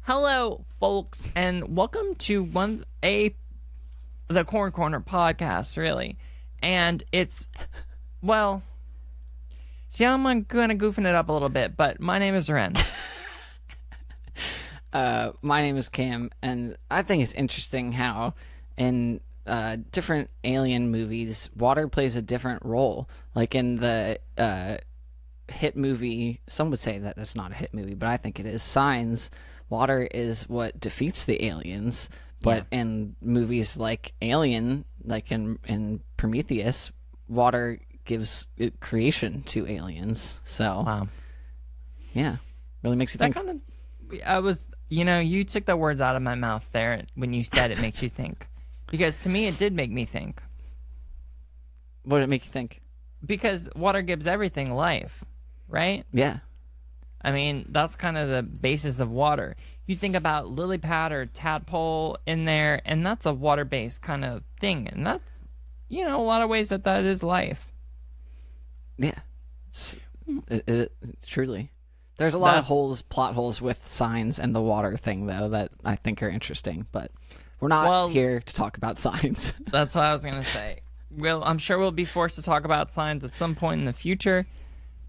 Hello, folks, and welcome to the Corn Corner podcast, really. And it's, well, see, I'm kind of goofing it up a little bit, but my name is Ren. My name is Cam, and I think it's interesting how in different alien movies, water plays a different role. Like in the hit movie, some would say that it's not a hit movie, but I think it is, Signs. Water is what defeats the aliens, but in movies like Alien, like in Prometheus, water gives creation to aliens. So, Wow. Yeah, really makes you That think. you took the words out of my mouth there when you said it makes you think. Because to me, it did make me think. What did it make you think? Because water gives everything life, right? Yeah. I mean, that's kind of the basis of water. You think about lily pad or tadpole in there, and that's a water-based kind of thing. And that's, a lot of ways that is life. Yeah. Truly. There's a lot of plot holes with Signs and the water thing, though, that I think are interesting. But we're not here to talk about Signs. That's what I was going to say. I'm sure we'll be forced to talk about Signs at some point in the future.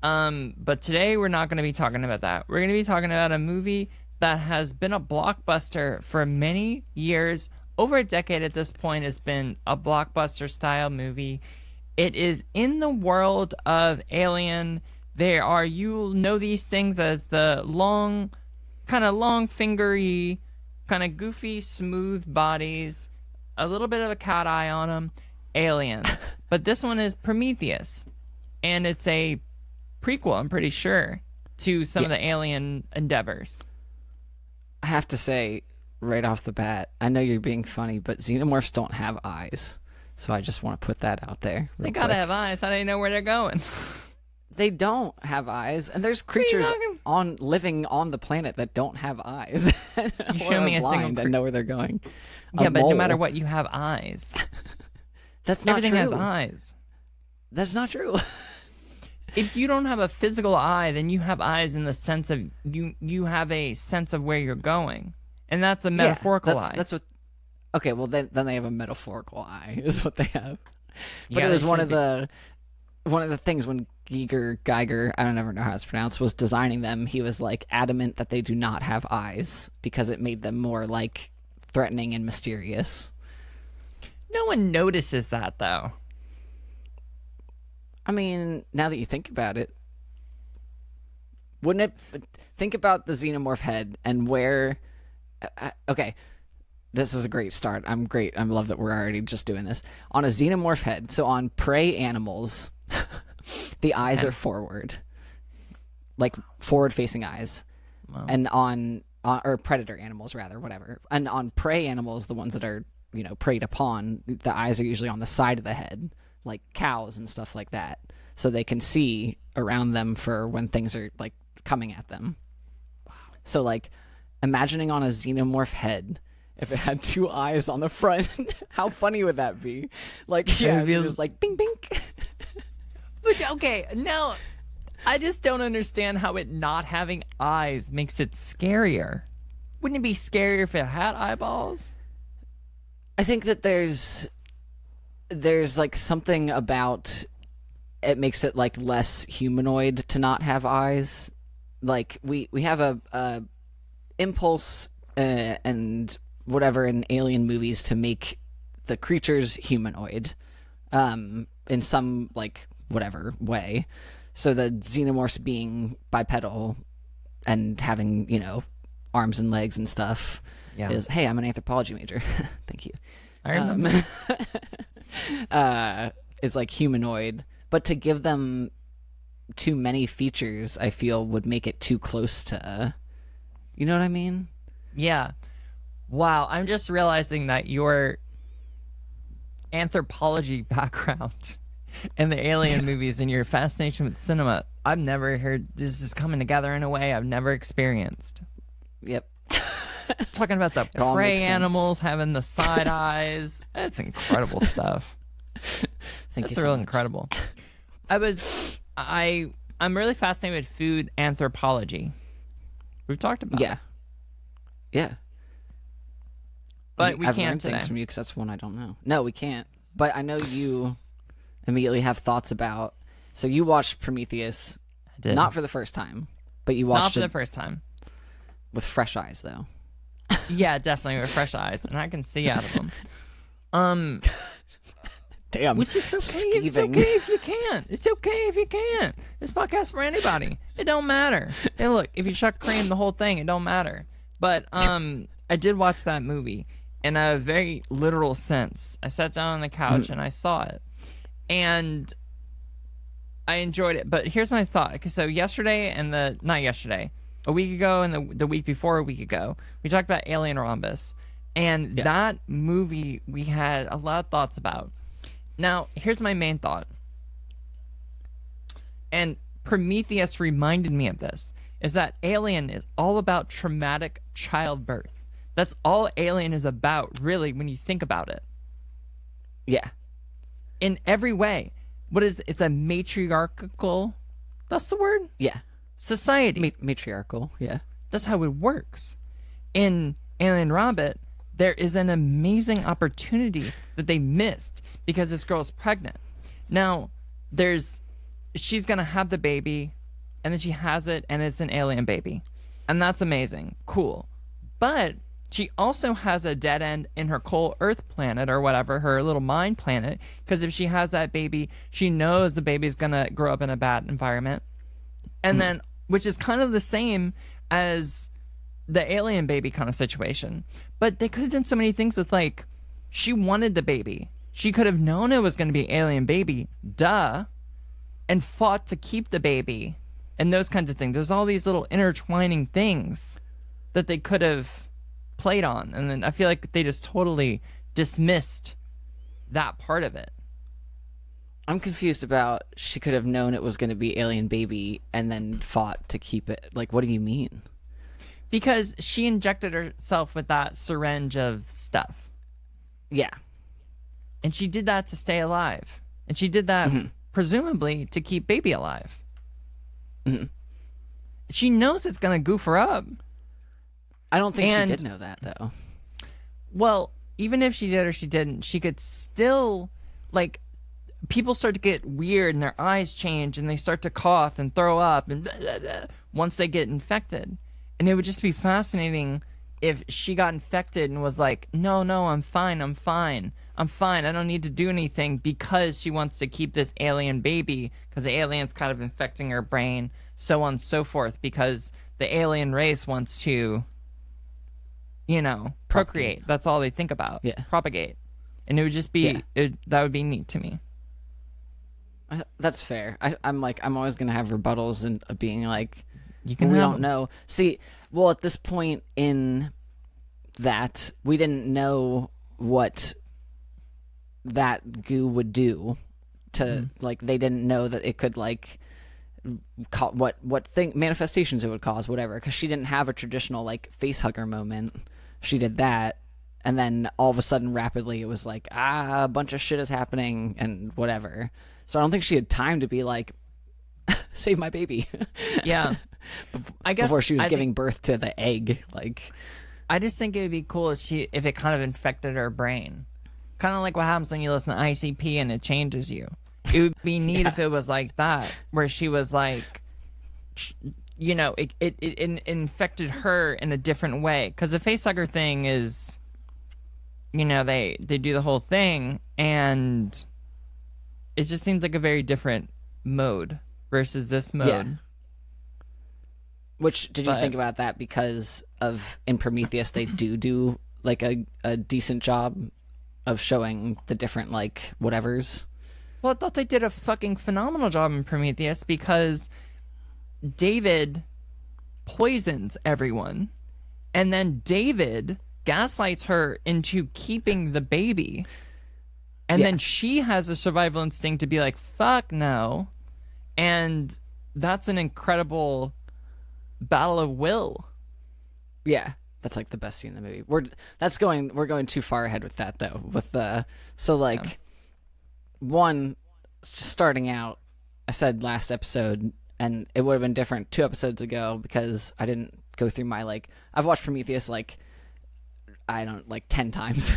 But today we're not going to be talking about that. We're going to be talking about a movie that has been a blockbuster for many years. Over a decade at this point, it's been a blockbuster style movie. It is in the world of Alien. You'll know these things as the long fingery, kind of goofy, smooth bodies, a little bit of a cat eye on them, aliens. But this one is Prometheus, and it's a prequel, I'm pretty sure, to some of the alien endeavors. I have to say, right off the bat, I know you're being funny, but xenomorphs don't have eyes. So I just want to put that out there. They gotta have eyes. How do they know where they're going? They don't have eyes, and there's creatures living on the planet that don't have eyes. You show me a single and know where they're going. Yeah, but no matter what, you have eyes. That's not Everything true. has eyes. That's not true. If you don't have a physical eye, then you have eyes in the sense of you have a sense of where you're going, and that's a metaphorical eye. That's what. Okay, well then they have a metaphorical eye, is what they have. But Yeah, it was they one should of the things when Geiger, I don't ever know how it's pronounced, was designing them. He was like adamant that they do not have eyes because it made them more like threatening and mysterious. No one notices that though. I mean, now that you think about it, wouldn't it? Think about the xenomorph head and where. Okay, this is a great start. I'm great. I love that we're already just doing this on a xenomorph head. So on prey animals, the eyes are forward, like forward-facing eyes, and on or predator animals rather, whatever. And on prey animals, the ones that are preyed upon, the eyes are usually on the side of the head, like cows and stuff like that, so they can see around them for when things are like coming at them. Wow. So like imagining on a xenomorph head, if it had two eyes on the front, how funny would that be? Like, yeah, it was like bing bing. But okay, now I just don't understand how it not having eyes makes it scarier. Wouldn't it be scarier if it had eyeballs? I think that there's like something about it makes it like less humanoid to not have eyes. Like we have a impulse and whatever in alien movies to make the creatures humanoid in some like whatever way. So the xenomorphs being bipedal and having arms and legs and stuff is, hey, I'm an anthropology major. Thank you. I remember. Is like humanoid, but to give them too many features, I feel would make it too close to, you know what I mean? Yeah. Wow, I'm just realizing that your anthropology background and the alien movies and your fascination with cinema, I've never heard this is coming together in a way I've never experienced. Yep. Talking about the prey animals having the side eyes. That's incredible stuff. That's real incredible. I'm really fascinated with food anthropology. We've talked about it. Yeah. But we I've can't learned today. things from you because that's one I don't know. No, we can't. But I know you immediately have thoughts about. So you watched Prometheus, I did. not for the first time, but you Not watched for the it first time. with fresh eyes, though. Yeah, definitely with fresh eyes, and I can see out of them. Damn. Which is okay. It's Skeeving. okay if you can't. It's okay if you can't. This podcast for anybody. It don't matter. And look, if you chuck cream the whole thing, it don't matter. But I did watch that movie in a very literal sense. I sat down on the couch and I saw it, and I enjoyed it. But here's my thought. Okay, so yesterday and not yesterday, a week ago and the week before a week ago, we talked about Alien Rhombus, and that movie we had a lot of thoughts about. Now, here's my main thought. And Prometheus reminded me of this, is that Alien is all about traumatic childbirth. That's all Alien is about, really, when you think about it. Yeah. In every way. It's a matriarchal, that's the word? Yeah. Society. Matriarchal. Yeah. That's how it works. In Alien Robot, there is an amazing opportunity that they missed because this girl's pregnant. Now, she's going to have the baby, and then she has it, and it's an alien baby. And that's amazing. Cool. But she also has a dead end in her cold Earth planet or whatever, her little mine planet, because if she has that baby, she knows the baby's going to grow up in a bad environment. And then, which is kind of the same as the alien baby kind of situation. But they could have done so many things with, like, she wanted the baby. She could have known it was going to be alien baby, duh, and fought to keep the baby and those kinds of things. There's all these little intertwining things that they could have played on. And then I feel like they just totally dismissed that part of it. I'm confused about she could have known it was going to be alien baby and then fought to keep it. Like, what do you mean? Because she injected herself with that syringe of stuff. Yeah. And she did that to stay alive. And she did that, presumably, to keep baby alive. She knows it's going to goof her up. I don't think she did know that, though. Well, even if she did or she didn't, she could still, like, people start to get weird and their eyes change and they start to cough and throw up and blah, blah, blah, once they get infected. And it would just be fascinating if she got infected and was like, no, I'm fine. I don't need to do anything, because she wants to keep this alien baby because the alien's kind of infecting her brain, so on and so forth, because the alien race wants to, procreate. That's all they think about. Yeah. Propagate. And it would just be, that would be neat to me. That's fair. I'm always going to have rebuttals and being like, You can we have don't know. See, well, at this point in that, we didn't know what that goo would do to, like, they didn't know that it could, like, what manifestations it would cause, whatever, because she didn't have a traditional, like, face hugger moment. She did that, and then all of a sudden, rapidly, it was like, a bunch of shit is happening, and whatever. So I don't think she had time to be like, save my baby. Yeah. I guess before she was giving birth to the egg. Like, I just think it would be cool if it kind of infected her brain. Kind of like what happens when you listen to ICP and it changes you. It would be neat if it was like that, where she was like, it infected her in a different way. Because the facehugger thing is, they do the whole thing, and it just seems like a very different mode versus this mode. Yeah. Which, did you think about that because of, in Prometheus, they do like a decent job of showing the different, like, whatevers? Well, I thought they did a fucking phenomenal job in Prometheus, because David poisons everyone, and then David gaslights her into keeping the baby, and then she has a survival instinct to be like, fuck no, and that's an incredible battle of will. Yeah, that's like the best scene in the movie. We're going too far ahead with that, though. With one, just starting out, I said last episode, and it would have been different 2 episodes ago because I didn't go through my, like, I've watched Prometheus like I don't like 10 times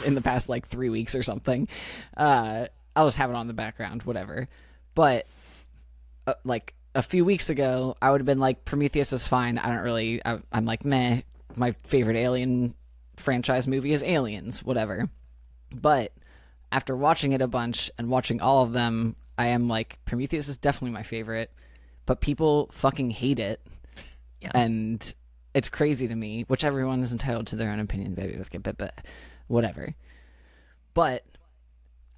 in the past like 3 weeks or something. I'll just have it on the background, whatever. But like a few weeks ago, I would have been like, Prometheus is fine. I'm like, meh. My favorite Alien franchise movie is Aliens, whatever. But after watching it a bunch and watching all of them, I am like, Prometheus is definitely my favorite. But people fucking hate it. Yeah. And it's crazy to me, which everyone is entitled to their own opinion, baby. But whatever. But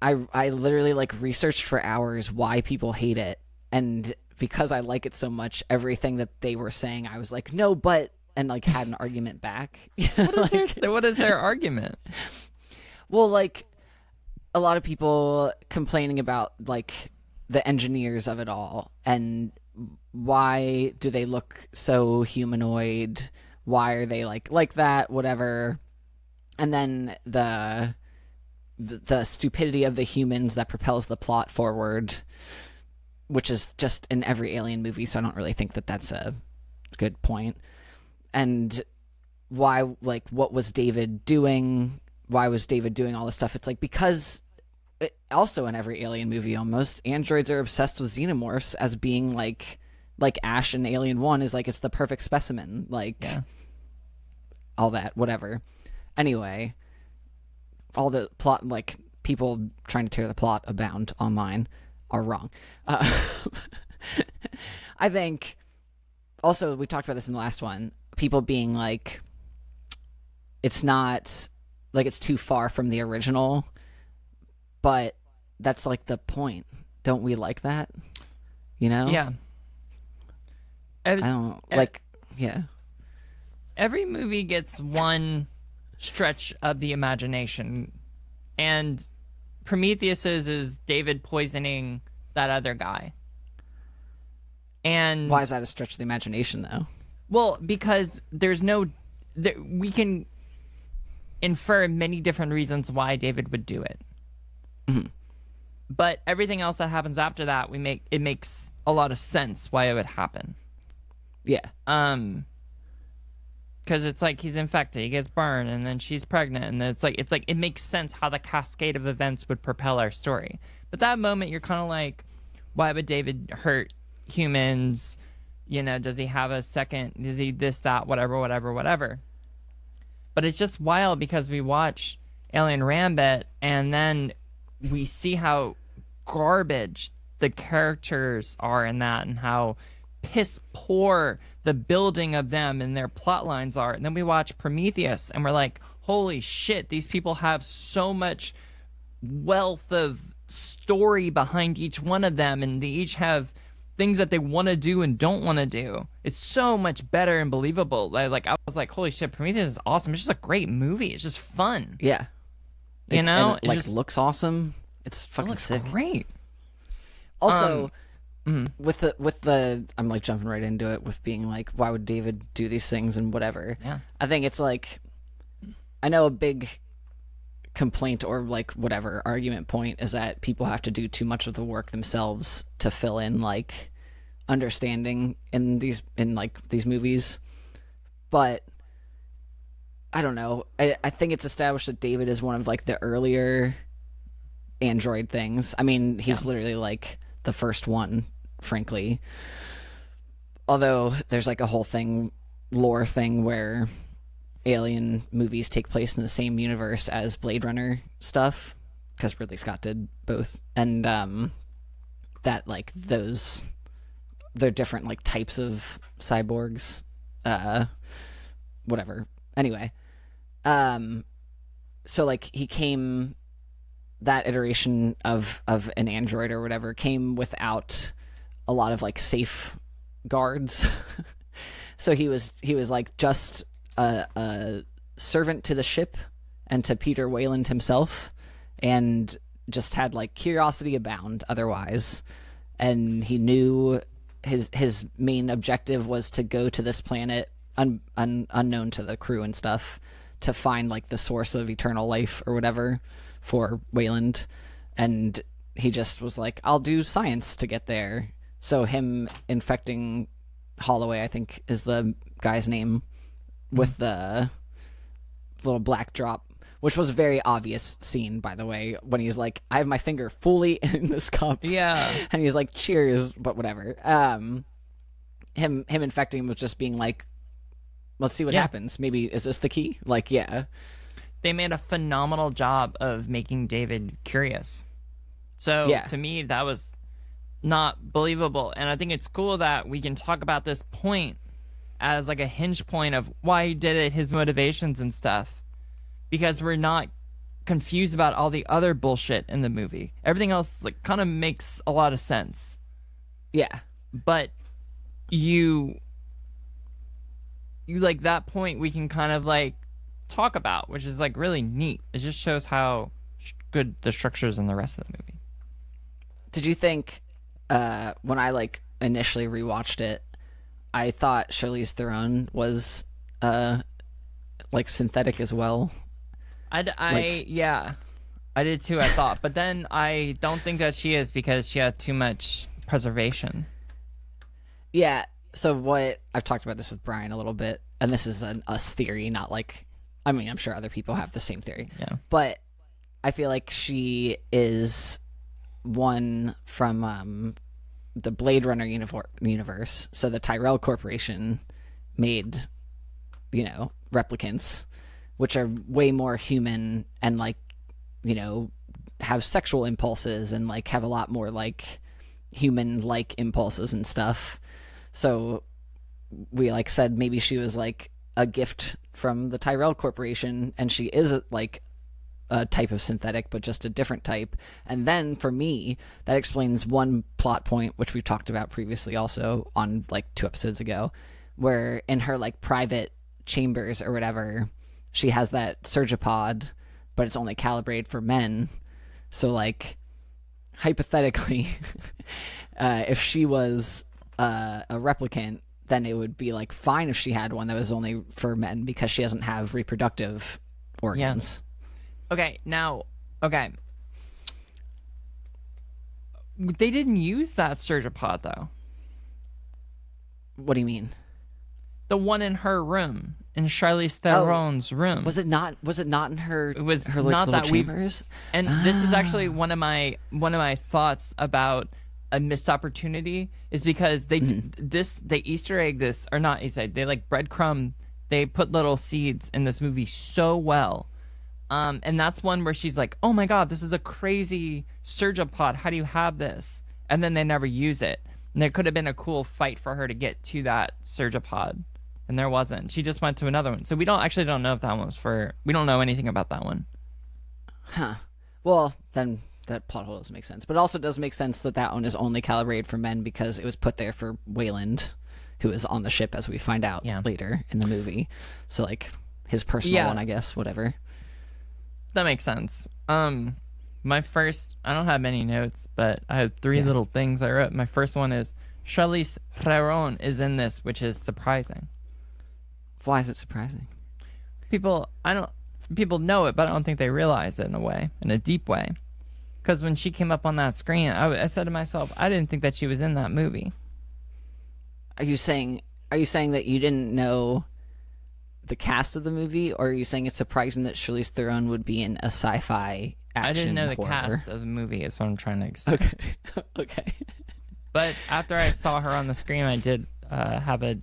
I literally like researched for hours why people hate it, and because I like it so much, everything that they were saying, I was like, no, but, and like had an argument back. What is their argument? Well, like a lot of people complaining about like the engineers of it all, and why do they look so humanoid? Why are they like that? Whatever. And then the stupidity of the humans that propels the plot forward, which is just in every Alien movie, so I don't really think that that's a good point. And why, like, what was David doing? Why was David doing all this stuff? It's like, because also in every Alien movie almost, androids are obsessed with xenomorphs as being like Ash in Alien 1 is like, it's the perfect specimen. Like, Yeah. all that, whatever. Anyway, all the plot, like, people trying to tear the plot abound online are wrong. I think, also, we talked about this in the last one, people being like, it's not, like, it's too far from the original, but that's, like, the point. Don't we like that? You know? Yeah. I don't, like, yeah. Every movie gets one stretch of the imagination, and Prometheus's is David poisoning that other guy. And why is that a stretch of the imagination, though? Well, because we can infer many different reasons why David would do it. Mm-hmm. But everything else that happens after that, it makes a lot of sense why it would happen. Yeah. Because it's like he's infected, he gets burned, and then she's pregnant, and then it's like it makes sense how the cascade of events would propel our story. But that moment, you're kind of like, why would David hurt humans? You know, does he have a second? Is he this, that, whatever? But it's just wild because we watch Alien Rambit, and then we see how garbage the characters are in that, and how piss poor the building of them and their plot lines are. And then we watch Prometheus and we're like, holy shit, these people have so much wealth of story behind each one of them, and they each have things that they want to do and don't want to do. It's so much better and believable. I was like, holy shit, Prometheus is awesome. It's just a great movie. It's just fun. Yeah. You know? It just looks awesome. It's fucking sick. Great. Also, with the I'm like jumping right into it with being like, why would David do these things and whatever. Yeah. I think it's like, I know a big complaint or like whatever argument point is that people have to do too much of the work themselves to fill in like understanding in these movies. But I don't know. I think it's established that David is one of like the earlier android things. I mean, he's literally like the first one, frankly. Although there's like a whole lore thing where Alien movies take place in the same universe as Blade Runner stuff, because Ridley Scott did both, and that like they're different like types of cyborgs, whatever. Anyway, so like that iteration of an android or whatever came without a lot of like safeguards. So he was like just a servant to the ship and to Peter Weyland himself, and just had like curiosity abound otherwise. And he knew his main objective was to go to this planet unknown to the crew and stuff, to find like the source of eternal life or whatever for Weyland. And he just was like, I'll do science to get there. So him infecting Holloway, I think is the guy's name, with the little black drop, which was a very obvious scene, by the way, when he's like, I have my finger fully in this cup. Yeah. And he's like, cheers, but whatever. Him infecting him was just being like, let's see what happens. Maybe, is this the key? Like, yeah. They made a phenomenal job of making David curious. So to me, that was not believable. And I think it's cool that we can talk about this point as like a hinge point of why he did it, his motivations and stuff. Because we're not confused about all the other bullshit in the movie. Everything else like kind of makes a lot of sense. Yeah. But you like that point we can kind of like talk about, which is like really neat. It just shows how good the structure is in the rest of the movie. Did you think when I like initially rewatched it, I thought Charlize Theron was like synthetic as well? Yeah, I did too. I thought, but then I don't think that she is because she had too much preservation. Yeah. So what I've talked about this with Brian a little bit, and this is an us theory, not like, I mean, I'm sure other people have the same theory. Yeah. But I feel like she is one from the Blade Runner universe. So the Tyrell Corporation made, you know, replicants, which are way more human and like, you know, have sexual impulses and like have a lot more like human-like impulses and stuff. So we like said maybe she was like a gift from the Tyrell Corporation, and she is like a type of synthetic, but just a different type. And then for me, that explains one plot point, which we've talked about previously also on like 2 episodes ago, where in her like private chambers or whatever, she has that surgipod, but it's only calibrated for men. So like hypothetically, if she was a replicant, then it would be like fine if she had one that was only for men because she doesn't have reproductive organs. Okay, now, okay. They didn't use that surgipod though. What do you mean? The one in her room, in Charlize Theron's room. Was it not in her? It was her not little that chambers? And this is actually one of my thoughts about a missed opportunity is because they Easter egg this, or not Easter egg, they like breadcrumb, they put little seeds in this movie so well. And that's one where she's like, oh my god, this is a crazy surgipod, how do you have this? And then they never use it. And there could have been a cool fight for her to get to that surgipod. And there wasn't. She just went to another one. So we don't know if that one was for... We don't know anything about that one. Huh. Well, then that plot hole doesn't make sense. But it also does make sense that that one is only calibrated for men because it was put there for Weyland, who is on the ship, as we find out later in the movie. So, like, his personal one, I guess, whatever. That makes sense. My first... I don't have many notes, but I have 3 little things I wrote. My first one is, Charlize Theron is in this, which is surprising. Why is it surprising? People know it, but I don't think they realize it in a deep way. Because when she came up on that screen, I said to myself, I didn't think that she was in that movie. Are you saying that you didn't know the cast of the movie, or are you saying it's surprising that Charlize Theron would be in a sci-fi action I didn't know the horror? Cast of the movie is what I'm trying to explain. Okay. But after I saw her on the screen, I did have a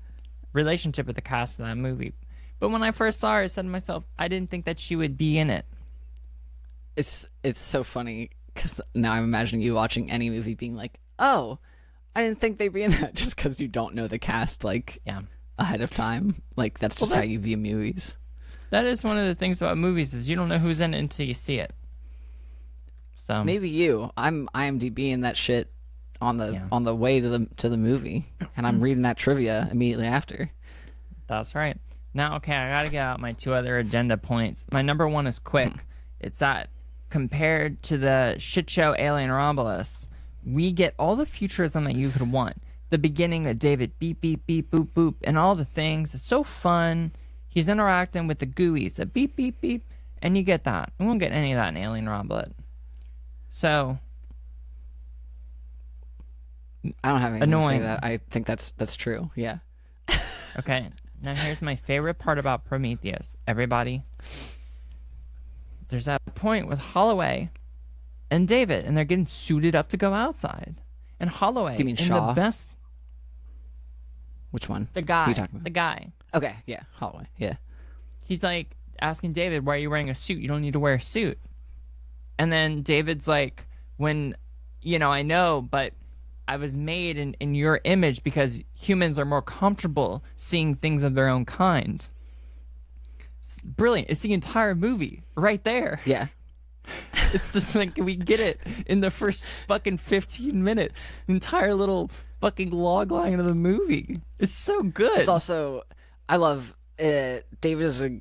relationship with the cast of that movie. But when I first saw her, I said to myself, I didn't think that she would be in it. It's so funny because now I'm imagining you watching any movie being like, oh, I didn't think they'd be in that, just because you don't know the cast like ahead of time. Like that's just how you view movies. That is one of the things about movies is you don't know who's in it until you see it. So maybe I'm IMDbing that shit on the way to the movie, and I'm reading that trivia immediately after. That's right. Now, okay, I gotta get out my 2 other agenda points. My number 1 is quick. It's that compared to the shit show Alien Romulus, we get all the futurism that you could want. The beginning of David beep beep beep boop boop and all the things. It's so fun. He's interacting with the GUIs, a beep beep beep, and you get that. We won't get any of that in Alien Romulus. So I don't have anything to say that. I think that's true. Yeah. Okay. Now here's my favorite part about Prometheus. Everybody, there's that point with Holloway and David, and they're getting suited up to go outside. And Holloway, Do you mean in Shaw? the best, Which one? the Who guy, are you talking about? the guy, Okay, yeah, Holloway. Yeah. he's like asking David, "Why are you wearing a suit? You don't need to wear a suit." And then David's like, "When, I know, but I was made in your image because humans are more comfortable seeing things of their own kind." It's brilliant. It's the entire movie right there. Yeah. It's just like we get it in the first fucking 15 minutes. The entire little fucking log line of the movie. It's so good. It's also, I love, David is a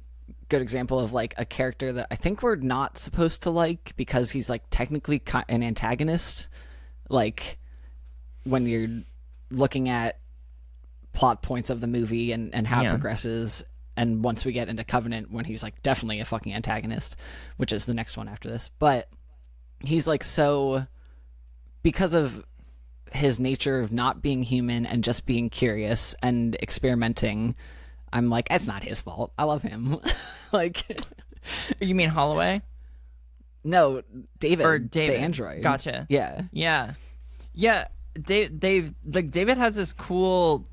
good example of like a character that I think we're not supposed to like because he's like technically an antagonist. Like when you're looking at plot points of the movie and how it progresses. And once we get into Covenant, when he's like definitely a fucking antagonist, which is the next one after this. But he's like so, because of his nature of not being human and just being curious and experimenting, I'm like, it's not his fault. I love him. Like, You mean Holloway? no, David, Or David. the android. Gotcha. Yeah. Yeah. David has this cool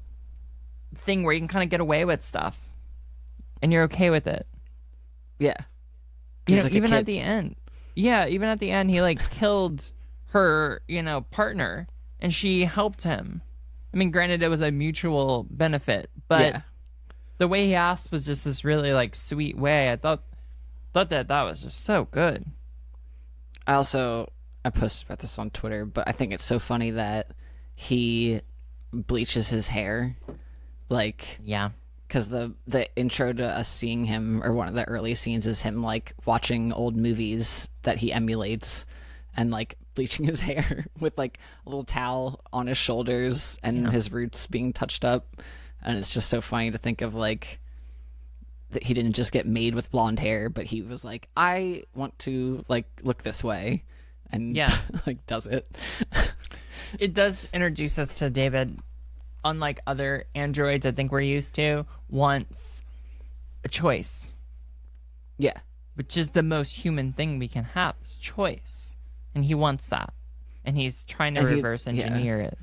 thing where you can kind of get away with stuff. And you're okay with it. Yeah. You He's know, like a even kid. at the end. Yeah, even at the end, he like killed her, partner, and she helped him. I mean, granted, it was a mutual benefit, but Yeah. the way he asked was just this really like sweet way. I thought that was just so good. I posted about this on Twitter, but I think it's so funny that he bleaches his hair, like, Yeah. because the intro to us seeing him, or one of the early scenes, is him like watching old movies that he emulates and like bleaching his hair with like a little towel on his shoulders and his roots being touched up. And it's just so funny to think of like that he didn't just get made with blonde hair, but he was like, I want to like look this way, and like does it. It does introduce us to David, unlike other androids I think we're used to, wants a choice, Yeah. which is the most human thing we can have, is choice. And he wants that. And he's trying to And he- reverse engineer it.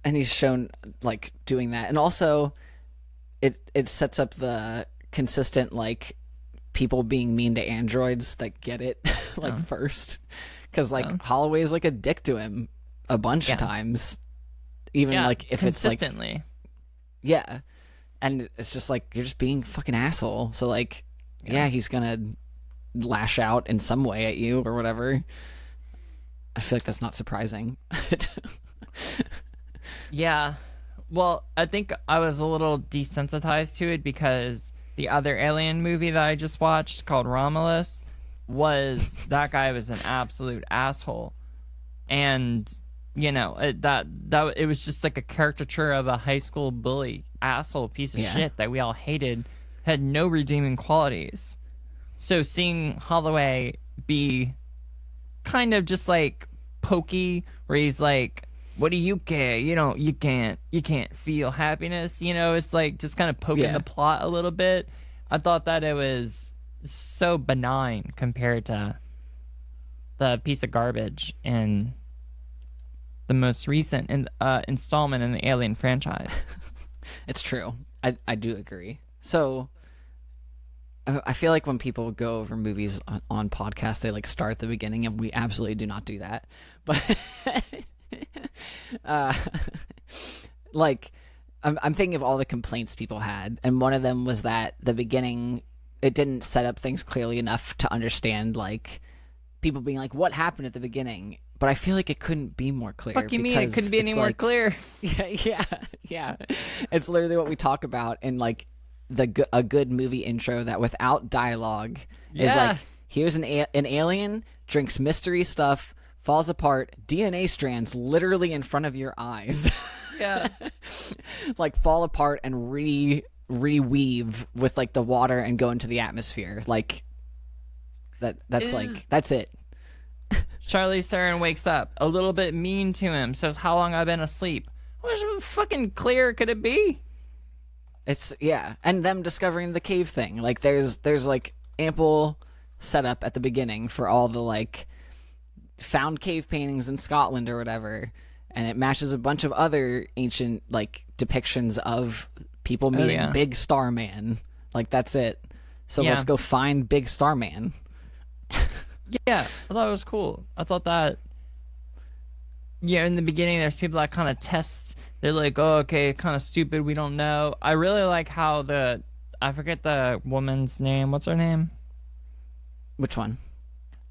And he's shown like doing that, and also it sets up the consistent like people being mean to androids that get it like first, because like Holloway's like a dick to him a bunch of times, even like if it's like consistently. yeah, and it's just like you're just being a fucking asshole, so like yeah, he's gonna lash out in some way at you or whatever. I feel like that's not surprising. Yeah. Well, I think I was a little desensitized to it because the other Alien movie that I just watched called Romulus that guy was an absolute asshole. And, it was just like a caricature of a high school bully, asshole piece of shit that we all hated, had no redeeming qualities. So seeing Holloway be kind of just like pokey, where he's like, what do you care? You can't feel happiness. It's like just kind of poking the plot a little bit. I thought that it was so benign compared to the piece of garbage in the most recent installment in the Alien franchise. It's true. I do agree. So I feel like when people go over movies on podcasts, they like start at the beginning, and we absolutely do not do that. But like I'm thinking of all the complaints people had, and one of them was that the beginning, it didn't set up things clearly enough to understand, like people being like, what happened at the beginning? But I feel like it couldn't be more clear. Fuck you mean it couldn't be any more clear? Yeah. It's literally what we talk about in like a good movie intro, that without dialogue is like, here's an alien, drinks mystery stuff, falls apart, DNA strands literally in front of your eyes. Yeah. Like fall apart and reweave with like the water and go into the atmosphere. Like that's it. Charlize Theron wakes up a little bit mean to him, says how long I've been asleep. How much fucking clear could it be? It's and them discovering the cave thing. Like there's like ample setup at the beginning for all the like found cave paintings in Scotland or whatever, and it matches a bunch of other ancient like depictions of people meeting Big Starman. Like that's it. So let's go find Big Starman. Yeah, I thought it was cool. I thought that in the beginning there's people that kind of test. They're like, oh, okay, kind of stupid. We don't know. I really like how I forget the woman's name. What's her name? Which one?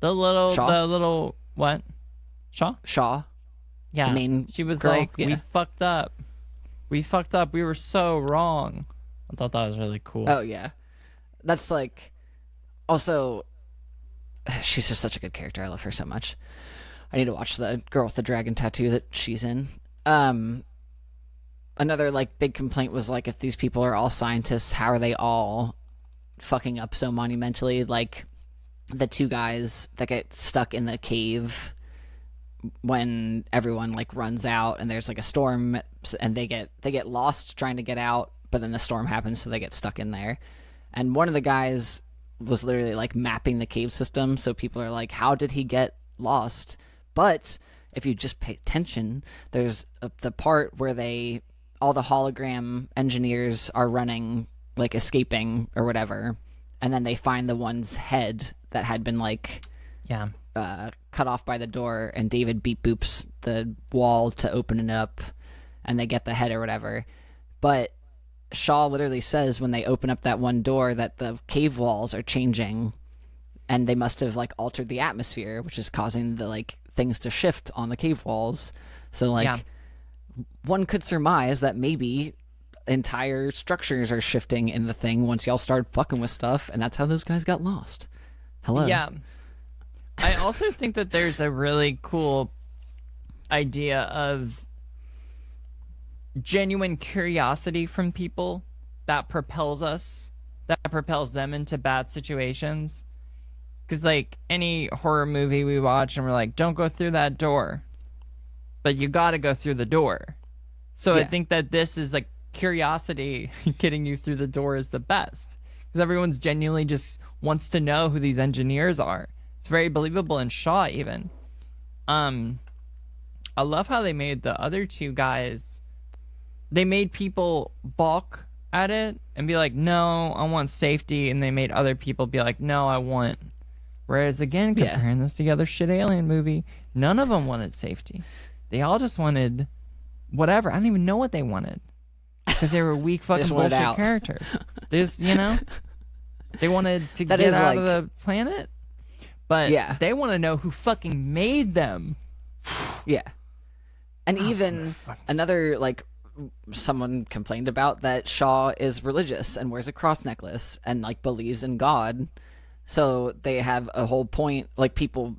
Shaw? The little, what? Shaw. Yeah. The main she was girl? like, we fucked up. We fucked up. We were so wrong. I thought that was really cool. Oh, yeah. That's like, also, she's just such a good character. I love her so much. I need to watch the girl with the dragon tattoo that she's in. Another like big complaint was like, if these people are all scientists, how are they all fucking up so monumentally? Like the two guys that get stuck in the cave when everyone like runs out and there's like a storm and they get lost trying to get out, but then the storm happens, so they get stuck in there. And one of the guys was literally like mapping the cave system, so people are like, how did he get lost? But if you just pay attention, there's the part where all the hologram engineers are running, like escaping or whatever, and then they find the one's head that had been like cut off by the door, and David beep boops the wall to open it up, and they get the head or whatever. But Shaw literally says when they open up that one door that the cave walls are changing, and they must have like altered the atmosphere, which is causing the like things to shift on the cave walls. So like one could surmise that maybe entire structures are shifting in the thing once y'all start fucking with stuff, and that's how those guys got lost. Hello. Yeah. I also think that there's a really cool idea of genuine curiosity from people that propels them into bad situations. Because like any horror movie we watch and we're like, don't go through that door, but you gotta go through the door. So I think that this is like curiosity getting you through the door is the best, because everyone's genuinely just wants to know who these engineers are. It's very believable in Shaw even. I love how they made the other two guys, they made people balk at it and be like, no, I want safety, and they made other people be like, no, I want. Whereas again, comparing this to the other shit alien movie, none of them wanted safety. They all just wanted whatever. I don't even know what they wanted, because they were weak fucking bullshit characters. They just, they wanted to get out of the planet, but they want to know who fucking made them. Yeah. And even another, like, someone complained about that Shaw is religious and wears a cross necklace and, like, believes in God. So they have a whole point, like, people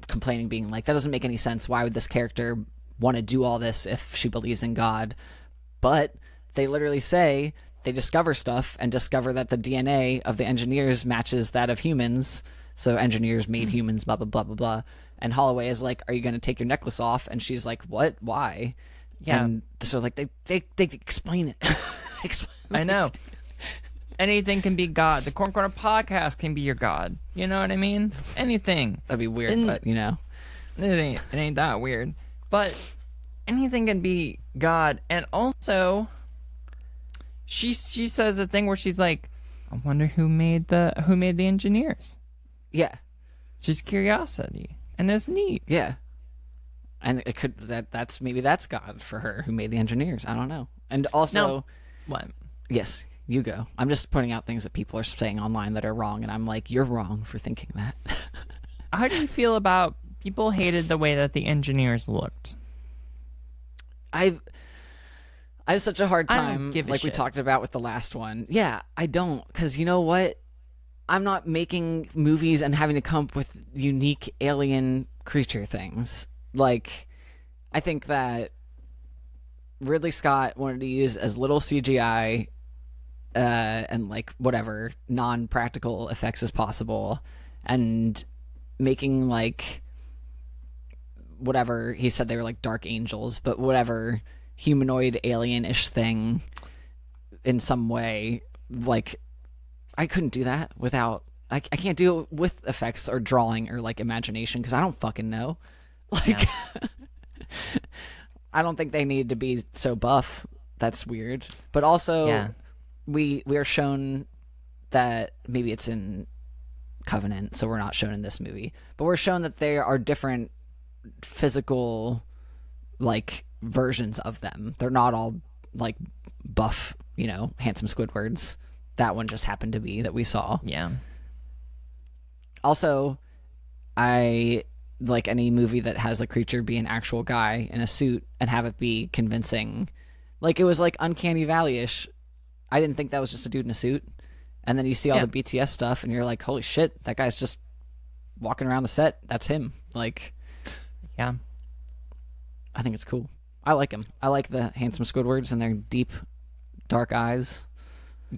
complaining, being like, that doesn't make any sense. Why would this character want to do all this if she believes in God? But they literally say they discover stuff and discover that the DNA of the engineers matches that of humans. So engineers made humans, blah, blah, blah, blah, blah. And Holloway is like, are you going to take your necklace off? And she's like, what? Why? Yeah. And so, like, they explain it. I know. Anything can be God. The Corn Corner podcast can be your God. You know what I mean? Anything. That'd be weird, but, It ain't that weird. But anything can be God. And also, she says a thing where she's like, I wonder who made the engineers. Yeah. Just curiosity. And it's neat. Yeah. And it could that's God for her, who made the engineers. I don't know. And also, what? Yes, you go. I'm just pointing out things that people are saying online that are wrong, and I'm like, you're wrong for thinking that. How do you feel about people hated the way that the engineers looked? I have such a hard time, like we talked about with the last one. Yeah, I don't, because you know what? I'm not making movies and having to come up with unique alien creature things. Like, I think that Ridley Scott wanted to use as little CGI and, like, whatever non-practical effects as possible, and making, like, whatever, he said they were like dark angels, but whatever humanoid alien-ish thing in some way. Like, I couldn't do that without. I can't do it with effects or drawing or like imagination because I don't fucking know. Like, I don't think they need to be so buff. That's weird. But also, we are shown that maybe it's in Covenant, so we're not shown in this movie. But we're shown that there are different physical, like, versions of them. They're not all like buff, handsome Squidwards. That one just happened to be that we saw. Yeah. Also, I like any movie that has the creature be an actual guy in a suit and have it be convincing. Like, it was like Uncanny Valley-ish. I didn't think that was just a dude in a suit. And then you see all the BTS stuff and you're like, holy shit, that guy's just walking around the set. That's him. Like, yeah. I think it's cool. I like him. I like the handsome Squidwards and their deep, dark eyes.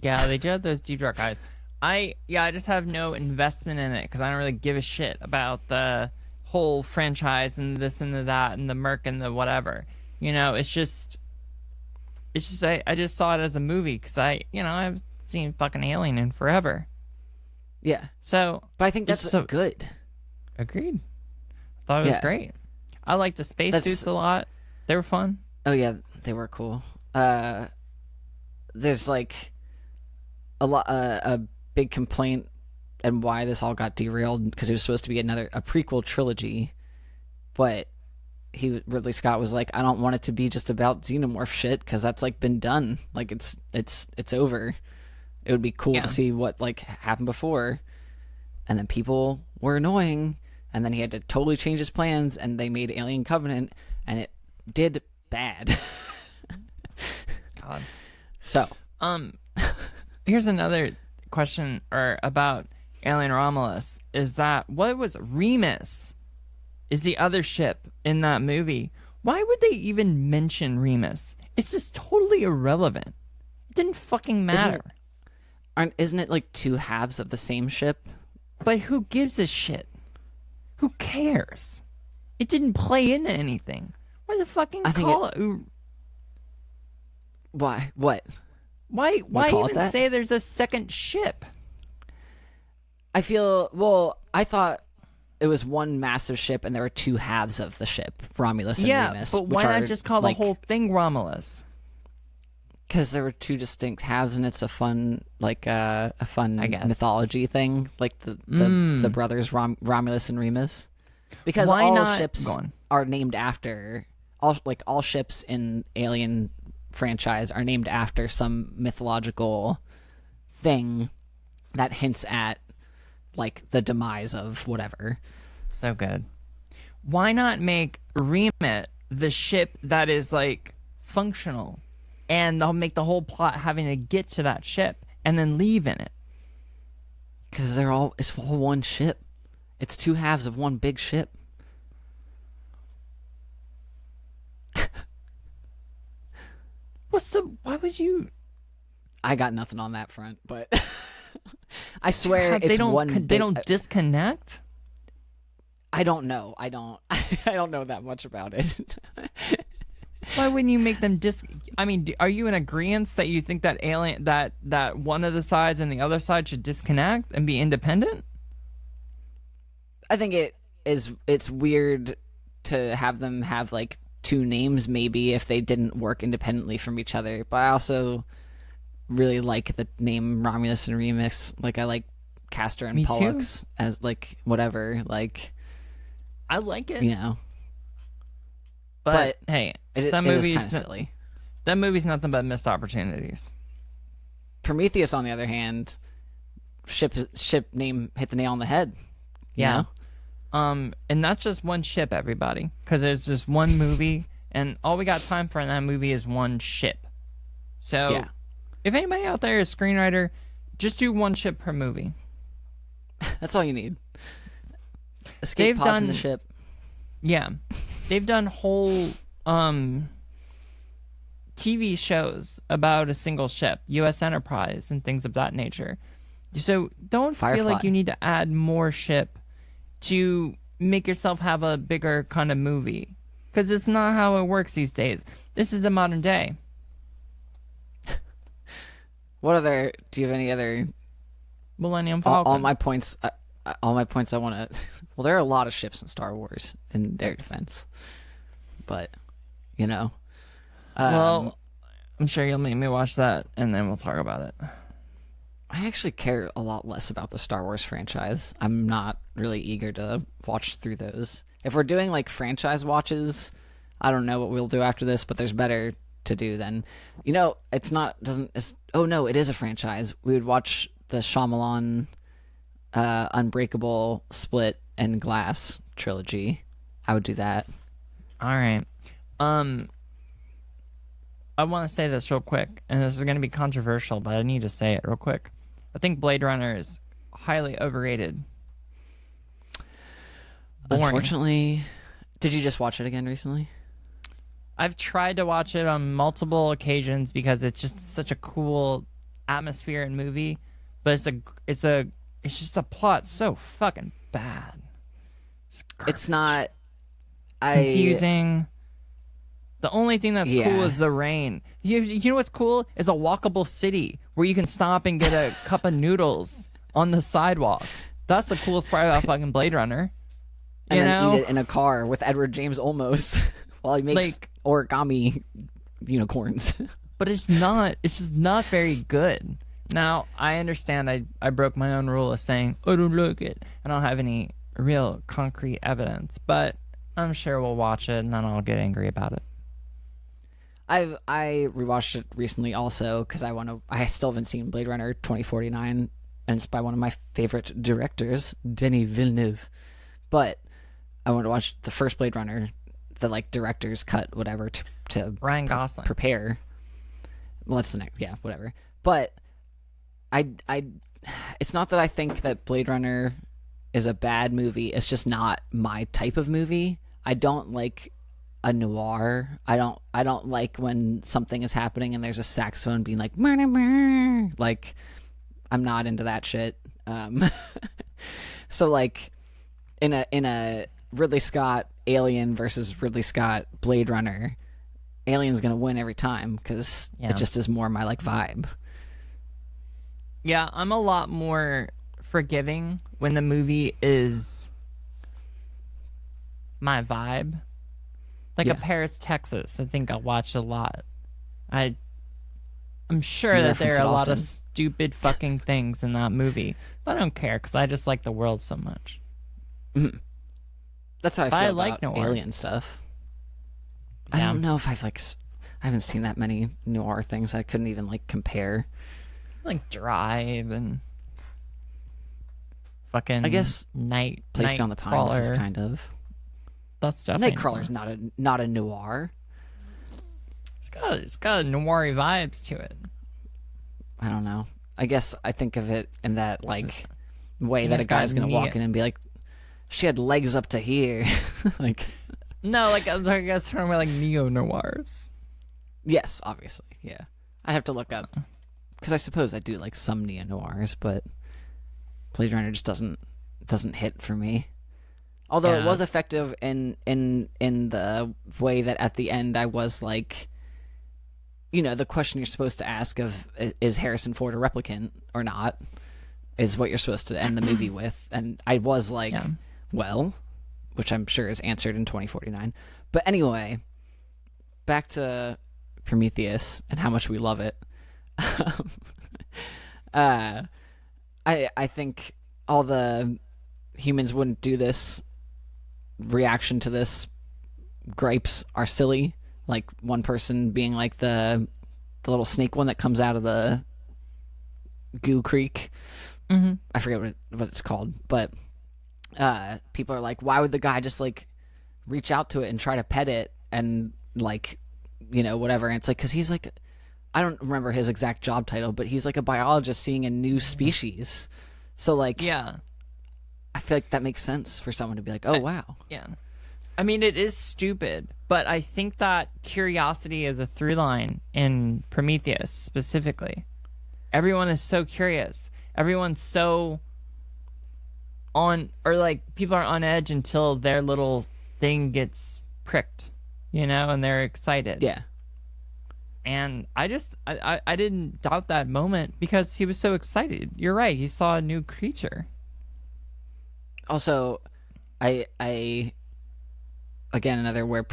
Yeah, they do have those deep, dark eyes. I just have no investment in it because I don't really give a shit about the whole franchise and this and the that and the Merc and the whatever. It's just I just saw it as a movie because I've seen fucking Alien in forever. Yeah. So, but I think that's so good. Agreed. Thought it was great. I like the spacesuits a lot. They were fun. Oh yeah, they were cool. There's like a big complaint and why this all got derailed because it was supposed to be a prequel trilogy, but Ridley Scott was like, I don't want it to be just about Xenomorph shit because that's like been done. Like it's over. It would be cool to see what like happened before, and then people were annoying, and then he had to totally change his plans, and they made Alien Covenant, and it did bad. God. So, here's another question about Alien Romulus. Is that what was Remus? Is the other ship in that movie? Why would they even mention Remus? It's just totally irrelevant. It didn't fucking matter. Isn't it like two halves of the same ship? But who gives a shit? Who cares? It didn't play into anything. Why the fucking call it? Why? What? Why even say there's a second ship? I thought it was one massive ship and there were two halves of the ship, Romulus and Remus. Yeah, but why not just call the whole thing Romulus? Because there were two distinct halves and it's a fun mythology thing, like the brothers Romulus and Remus. Because ships are named after all ships in Alien franchise are named after some mythological thing that hints at like the demise of whatever. So good. Why not make Remus the ship that is like functional, and they'll make the whole plot having to get to that ship and then leave in it? Because it's all one ship. It's two halves of one big ship. Why would you? I got nothing on that front, but I swear they don't disconnect. I don't know. I don't know that much about it. Why wouldn't you make them I mean, are you in agreement that you think that that one of the sides and the other side should disconnect and be independent? I think it's weird to have them have like two names maybe if they didn't work independently from each other, but I also really like the name Romulus and Remus. Like, I like Castor and Pollux as like whatever, like I like it, but hey, that movie's kind of silly. That movie's nothing but missed opportunities. Prometheus, on the other hand, ship name hit the nail on the head. You know? And that's just one ship, everybody, because there's just one movie, and all we got time for in that movie is one ship. So, if anybody out there is a screenwriter, just do one ship per movie. That's all you need. Escape pods in the ship. Yeah, they've done whole TV shows about a single ship, U.S. Enterprise, and things of that nature. So don't feel like you need to add more ship to make yourself have a bigger kind of movie, because it's not how it works these days. This is the modern day. What other? Do you have any other? Millennium Falcon. All my points. All my points. I want to. Well, there are a lot of ships in Star Wars in their defense, but you know. Well, I'm sure you'll make me watch that, and then we'll talk about it. I actually care a lot less about the Star Wars franchise. I'm not really eager to watch through those. If we're doing like franchise watches, I don't know what we'll do after this, but there's better to do than, it's not, oh no, it is a franchise. We would watch the Shyamalan, Unbreakable, Split, and Glass trilogy. I would do that. All right. I want to say this real quick, and this is going to be controversial, but I need to say it real quick. I think Blade Runner is highly overrated. Boring. Unfortunately, did you just watch it again recently? I've tried to watch it on multiple occasions because it's just such a cool atmosphere and movie, but it's just a plot so fucking bad. It's not confusing. The only thing that's cool is the rain. You know what's cool is a walkable city where you can stop and get a cup of noodles on the sidewalk. That's the coolest part about fucking Blade Runner. And then eat it in a car with Edward James Olmos while he makes origami unicorns. But it's just not very good. Now, I understand I broke my own rule of saying, I don't like it. I don't have any real concrete evidence, but I'm sure we'll watch it and then I'll get angry about it. I rewatched it recently also because I still haven't seen Blade Runner 2049, and it's by one of my favorite directors, Denis Villeneuve. But I want to watch the first Blade Runner, the director's cut, whatever, to Ryan Gosling prepare. Well, that's the next, whatever. But it's not that I think that Blade Runner is a bad movie. It's just not my type of movie. I don't like a noir. I don't like when something is happening and there's a saxophone being like, murr, murr. Like, I'm not into that shit. So in a Ridley Scott Alien versus Ridley Scott Blade Runner, Alien's gonna win every time because it just is more my vibe. Yeah, I'm a lot more forgiving when the movie is my vibe. A Paris, Texas, I think I'll watch a lot. I'm sure that there are a lot of stupid fucking things in that movie. But I don't care because I just like the world so much. Mm-hmm. That's how I feel like about noirs. Alien stuff. I don't know if I haven't seen that many noir things. I couldn't even compare. Drive and fucking I guess night Place Beyond the Pines is kind of. That's definitely Nightcrawler's not a noir. It's got noir vibes to it. I don't know. I guess I think of it in that way that a guy's gonna walk in and be like, she had legs up to here. No, I guess from neo noirs. Yes, obviously, yeah. I'd have to look up because I suppose I do like some neo noirs, but Blade Runner just doesn't hit for me. Although it was effective in the way that at the end I was the question you're supposed to ask of, is Harrison Ford a replicant or not, is what you're supposed to end the movie with. And I was well, which I'm sure is answered in 2049. But anyway, back to Prometheus and how much we love it. I think all the humans wouldn't do this. Reaction to this gripes are silly. One person being the little snake one that comes out of the goo creek. Mm-hmm. I forget what it's called, but people are why would the guy just reach out to it and try to pet it and whatever. And it's because he's I don't remember his exact job title, but he's a biologist seeing a new species. So yeah. I feel that makes sense for someone to be oh, wow. Yeah. I mean, it is stupid, but I think that curiosity is a through line in Prometheus specifically. Everyone is so curious. Everyone's so on, or people are on edge until their little thing gets pricked, and they're excited. Yeah. And I didn't doubt that moment because he was so excited. You're right. He saw a new creature. Also, I again another where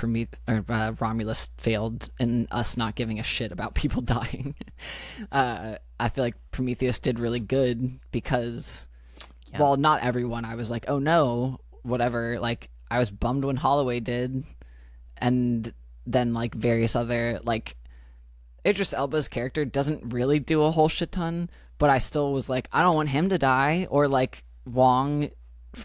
Romulus failed in us not giving a shit about people dying. I feel like Prometheus did really good because, well, not everyone. I was like, oh no, whatever. Like I was bummed when Holloway did, and then like various other like Idris Elba's character doesn't really do a whole shit ton, but I still was like, I don't want him to die, or like Wong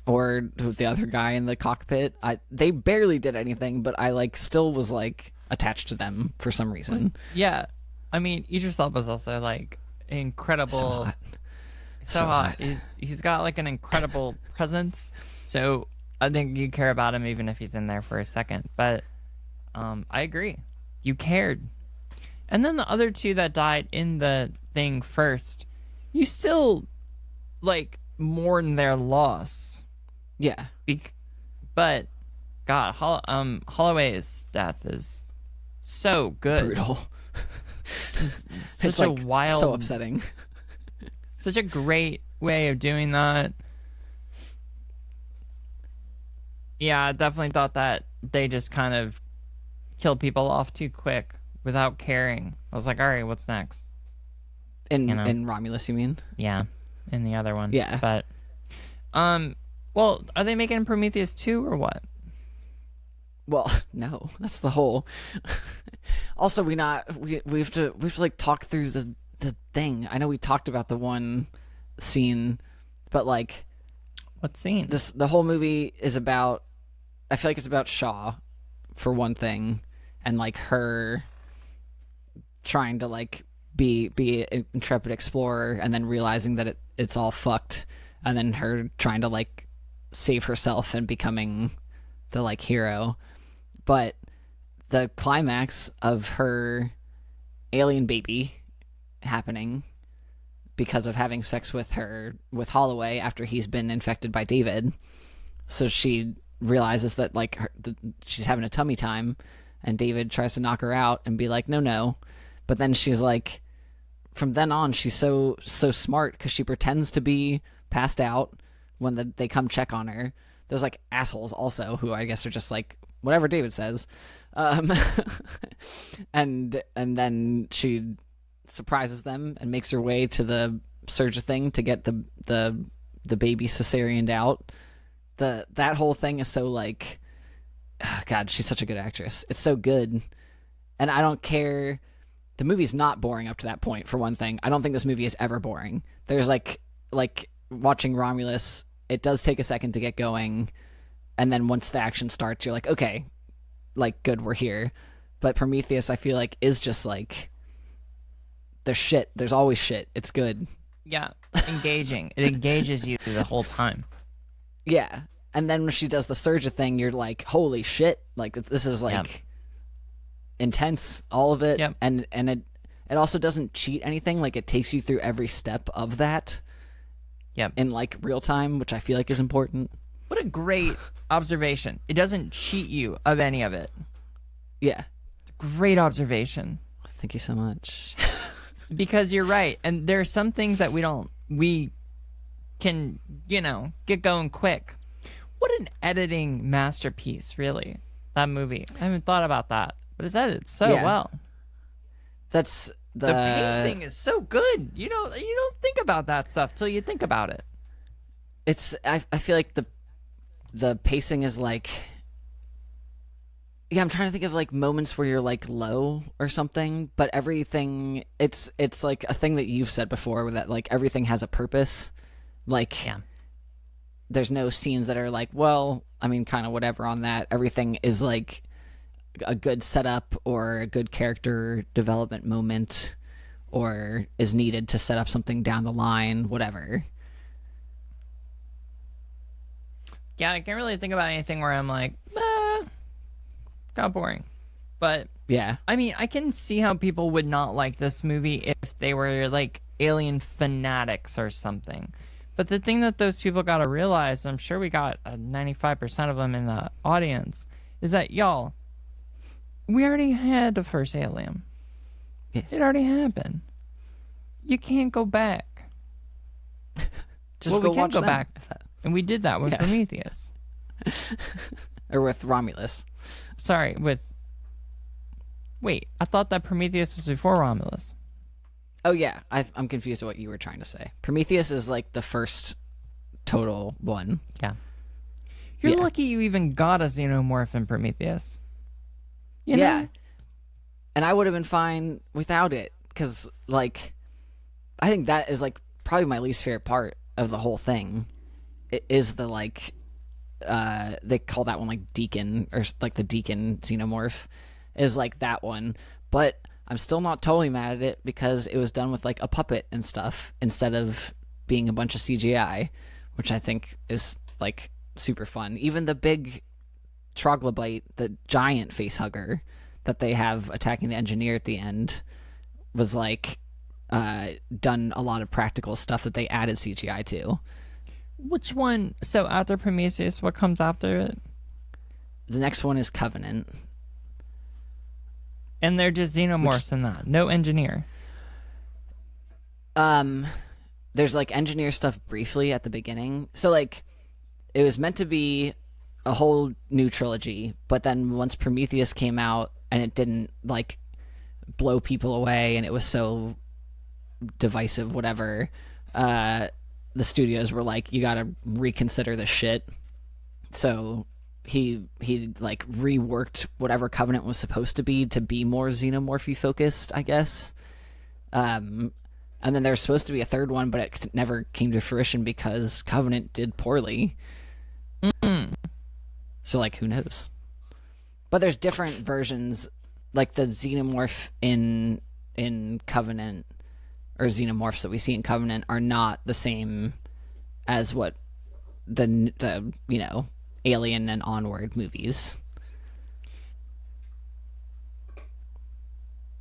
or the other guy in the cockpit. They barely did anything, but I like still was like attached to them for some reason. Yeah, I mean, Idris Elba's also like incredible. So hot. He's got like an incredible presence. So I think you care about him even if he's in there for a second. But I agree, you cared. And then the other two that died in the thing first, you still like mourn their loss. Yeah. But God, Holloway's death is so good. Brutal. Such a wild, so upsetting. Such a great way of doing that. Yeah, I definitely thought that they just kind of killed people off too quick without caring. I was like, all right, what's next? In Romulus, you mean? Yeah, in the other one. Yeah. But, well, are they making Prometheus 2 or what? Well, no, that's the whole. Also, we have to like talk through the thing. I know we talked about the one scene, but like, what scene? The whole movie is about. I feel like it's about Shaw, for one thing, and like her trying to like be an intrepid explorer, and then realizing that it's all fucked, and then her trying to like save herself and becoming the like hero. But the climax of her alien baby happening because of having sex with Holloway after he's been infected by David, so she realizes that like she's having a tummy time, and David tries to knock her out and be like, no, but then she's like, from then on she's so smart because she pretends to be passed out when they come check on her. There's like assholes also who I guess are just like whatever David says, and then she surprises them and makes her way to the surge thing to get the baby cesareaned out. That whole thing is so like, God, she's such a good actress. It's so good, and I don't care. The movie's not boring up to that point. For one thing, I don't think this movie is ever boring. There's like watching Romulus, it does take a second to get going, and then once the action starts, you're like, okay, like good, we're here. But Prometheus, I feel like, is just like, there's shit. There's always shit. It's good. Yeah, engaging. It engages you the whole time. Yeah, and then when she does the Surge thing, you're like, holy shit! Like this is like intense, all of it. Yep. And it also doesn't cheat anything. Like it takes you through every step of that. Yep. In like real time, which I feel like is important. What a great observation! It doesn't cheat you of any of it. Yeah. Great observation. Thank you so much. Because you're right, and there are some things that we can, get going quick. What an editing masterpiece, really, that movie. I haven't thought about that, but it's edited so well. That's the pacing is so good. You don't think about that stuff till you think about it. I feel like the pacing is like, yeah, I'm trying to think of like moments where you're like low or something, but everything, it's like a thing that you've said before, that like everything has a purpose. Like, there's no scenes that are like, well, I mean, kind of whatever on that. Everything is like a good setup or a good character development moment, or is needed to set up something down the line, whatever. Yeah, I can't really think about anything where I'm like, kind of boring. But yeah, I mean, I can see how people would not like this movie if they were like alien fanatics or something. But the thing that those people got to realize, and I'm sure we got 95% of them in the audience, is that, y'all, we already had the first Alien. It already happened. You can't go back. Just well, go we can watch go them. back, and we did that with Prometheus. Or with Romulus. Sorry, with. Wait, I thought that Prometheus was before Romulus. Oh yeah, I'm confused with what you were trying to say. Prometheus is like the first total one. Yeah. You're lucky you even got a xenomorph in Prometheus. You know? And I would have been fine without it, because like, I think that is like probably my least favorite part of the whole thing. It is the like, they call that one like Deacon, or like the Deacon xenomorph is like that one, but I'm still not totally mad at it because it was done with like a puppet and stuff instead of being a bunch of CGI, which I think is like super fun. Even the big troglodyte, the giant face hugger that they have attacking the engineer at the end, was like done a lot of practical stuff that they added CGI to. Which one? So after Prometheus, what comes after it? The next one is Covenant. And they're just xenomorphs in that. No engineer. There's like engineer stuff briefly at the beginning. So like, it was meant to be a whole new trilogy, but then once Prometheus came out and it didn't like blow people away and it was so divisive, whatever, the studios were like, you gotta reconsider this shit. So he like reworked whatever Covenant was supposed to be more xenomorphy focused, I guess. And then there's supposed to be a third one, but it never came to fruition because Covenant did poorly. So like, who knows? But there's different versions, like the xenomorph in Covenant, or xenomorphs that we see in Covenant, are not the same as what the you know, Alien and Onward movies.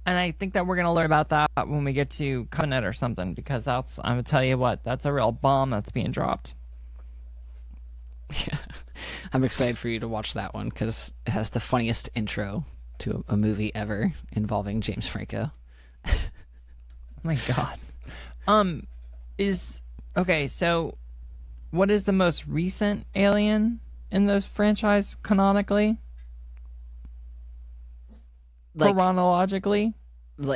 And I think that we're going to learn about that when we get to Covenant or something, because I'm going to tell you what, that's a real bomb that's being dropped. Yeah. I'm excited for you to watch that one because it has the funniest intro to a movie ever involving James Franco. Oh my God. Okay, so what is the most recent Alien in the franchise canonically? Like, chronologically?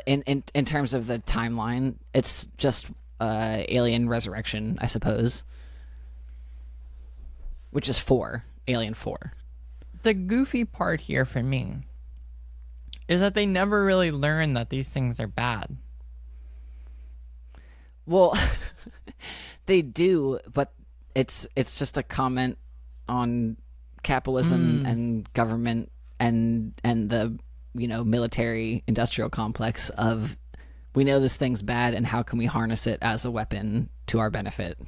in terms of the timeline, it's just Alien Resurrection, I suppose. Which is 4. Alien 4. The goofy part here for me is that they never really learn that these things are bad. Well, they do, but it's just a comment on capitalism and government and the, you know, military industrial complex of, we know this thing's bad and how can we harness it as a weapon to our benefit.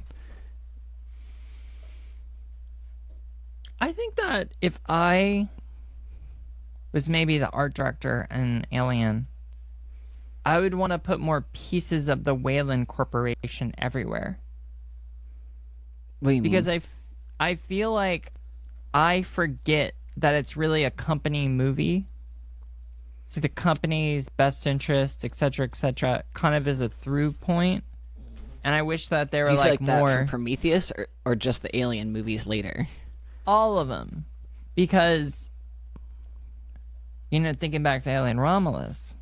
I think that if I was maybe the art director in Alien, I would want to put more pieces of the Weyland Corporation everywhere. What do you Because mean? I feel like I forget that it's really a company movie. So the company's best interest, etc., kind of is a through point. And I wish that they were Do you feel like like more... that for Prometheus or just the Alien movies later? All of them. Because, you know, thinking back to Alien Romulus,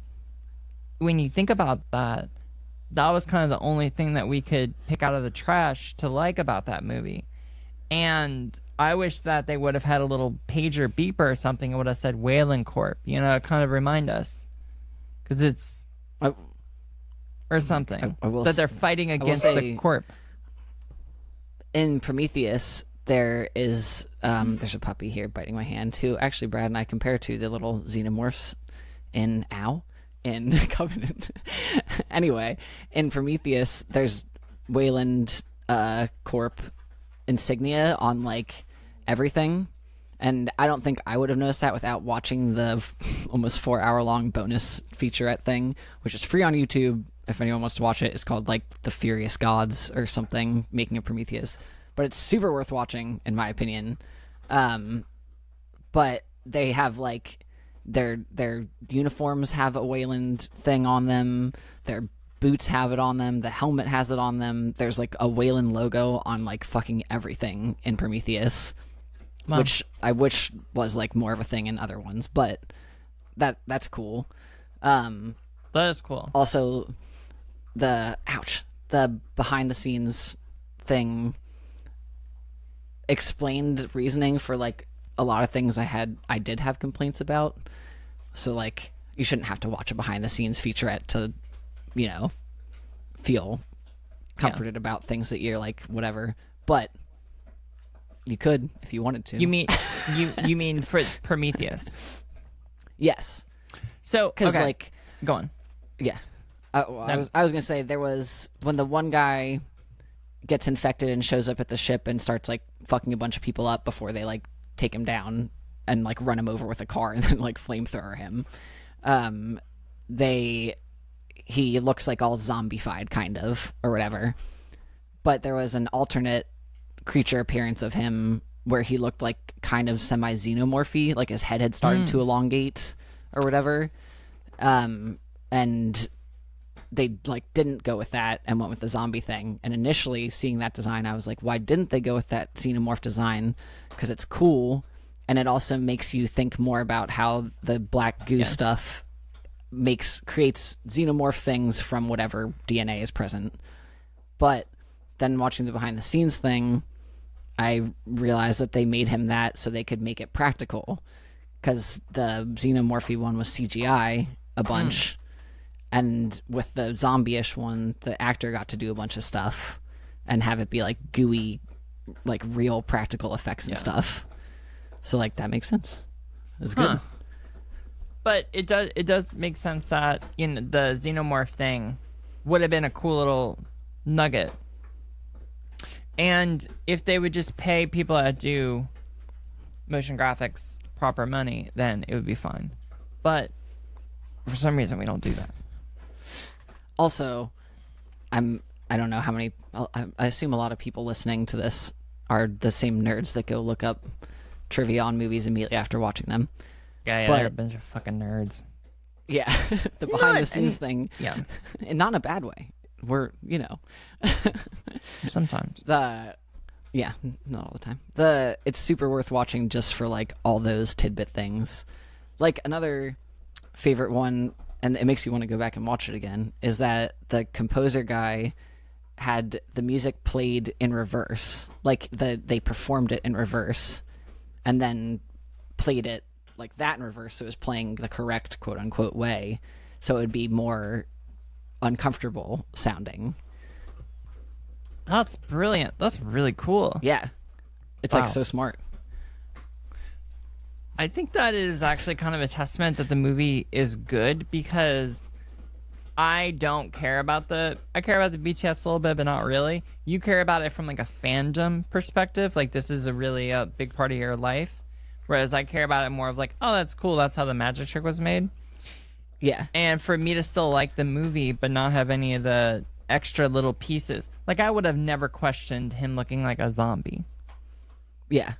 when you think about that, that was kind of the only thing that we could pick out of the trash to like about that movie. And I wish that they would have had a little pager beeper or something. It would have said Weyland Corp, you know, to kind of remind us. Because it's... or something. I will that they're fighting against the Corp. In Prometheus, there is there's a puppy here biting my hand who actually Brad and I compare to the little xenomorphs in Covenant. Anyway, in Prometheus, there's Weyland Corp insignia on like everything, and I don't think I would have noticed that without watching the almost 4-hour long bonus featurette thing, which is free on YouTube if anyone wants to watch it. It's called like The Furious Gods or something, Making of Prometheus. But it's super worth watching, in my opinion. But they have like their uniforms have a Weyland thing on them. Their boots have it on them. The helmet has it on them. There's like a Weyland logo on like fucking everything in Prometheus, which I wish was like more of a thing in other ones, but that's cool. That is cool. Also, the behind the scenes thing explained reasoning for like a lot of things I did have complaints about. So like you shouldn't have to watch a behind the scenes featurette to, you know, feel comforted about things that you're like whatever. But you could if you wanted to. You mean for Prometheus? Yes. So because okay. like go on. Yeah. I was gonna say there was when the one guy gets infected and shows up at the ship and starts like fucking a bunch of people up before they like take him down and like run him over with a car and then like flamethrower him. He looks like all zombified kind of or whatever. But there was an alternate creature appearance of him where he looked like kind of semi-xenomorphy, like his head had started to elongate or whatever. And they like didn't go with that and went with the zombie thing. And initially seeing that design, I was like, why didn't they go with that Xenomorph design? Because it's cool, and it also makes you think more about how the black goo stuff creates Xenomorph things from whatever DNA is present. But then watching the behind the scenes thing, I realized that they made him that so they could make it practical, because the Xenomorphy one was CGI a bunch. And with the zombie-ish one, the actor got to do a bunch of stuff and have it be like gooey, like real practical effects and stuff. So like that makes sense. It's good. But it does make sense that the Xenomorph thing would have been a cool little nugget. And if they would just pay people that do motion graphics proper money, then it would be fine. But for some reason we don't do that. Also, I don't know how many, I assume a lot of people listening to this are the same nerds that go look up trivia on movies immediately after watching them. Yeah, but, they're a bunch of fucking nerds. Yeah, the behind the scenes thing. Yeah. And not in a bad way. We're, you know. Sometimes. Yeah, not all the time. It's super worth watching just for like all those tidbit things. Like another favorite one, and it makes you want to go back and watch it again, is that the composer guy had the music played in reverse. Like they performed it in reverse and then played it like that in reverse, so it was playing the correct quote unquote way, so it would be more uncomfortable sounding. That's brilliant. That's really cool. Yeah. It's like so smart. I think that is actually kind of a testament that the movie is good, because I don't care about I care about the BTS a little bit, but not really. You care about it from like a fandom perspective, like this is a really big part of your life, whereas I care about it more of like, oh, that's cool, that's how the magic trick was made. Yeah. And for me to still like the movie but not have any of the extra little pieces, like I would have never questioned him looking like a zombie. Yeah.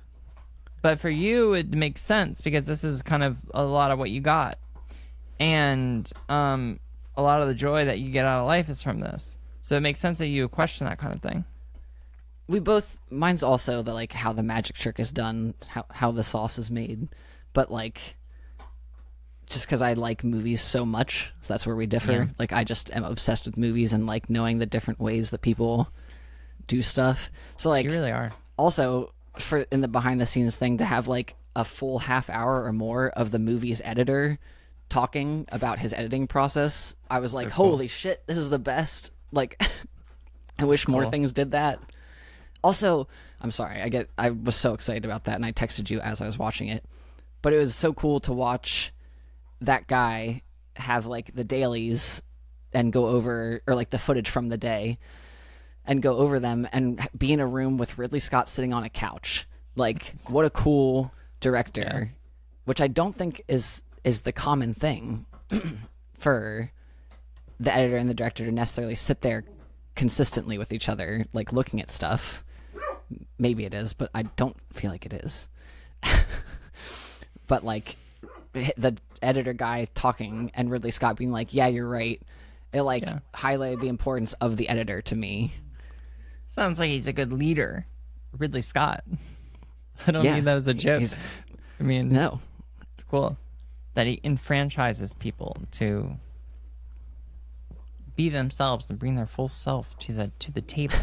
But for you, it makes sense because this is kind of a lot of what you got. And a lot of the joy that you get out of life is from this. So it makes sense that you question that kind of thing. Mine's also the like how the magic trick is done, how the sauce is made. But like, just because I like movies so much, so that's where we differ. Yeah. Like I just am obsessed with movies and like knowing the different ways that people do stuff. So like, You really are. Also, for in the behind the scenes thing, to have like a full half hour or more of the movie's editor talking about his editing process, I was like, So cool. holy shit, this is the best. Like I wish more cool. things did that. Also, I'm sorry, I was so excited about that and I texted you as I was watching it. But it was so cool to watch that guy have like the dailies and go over, or like the footage from the day, and go over them and be in a room with Ridley Scott sitting on a couch. Like, what a cool director, which I don't think is the common thing for the editor and the director to necessarily sit there consistently with each other, like looking at stuff. Maybe it is, but I don't feel like it is. But like the editor guy talking and Ridley Scott being like, yeah, you're right. It highlighted the importance of the editor to me. Sounds like he's a good leader, Ridley Scott. I don't mean that as a joke. I mean, no, it's cool that he enfranchises people to be themselves and bring their full self to the table,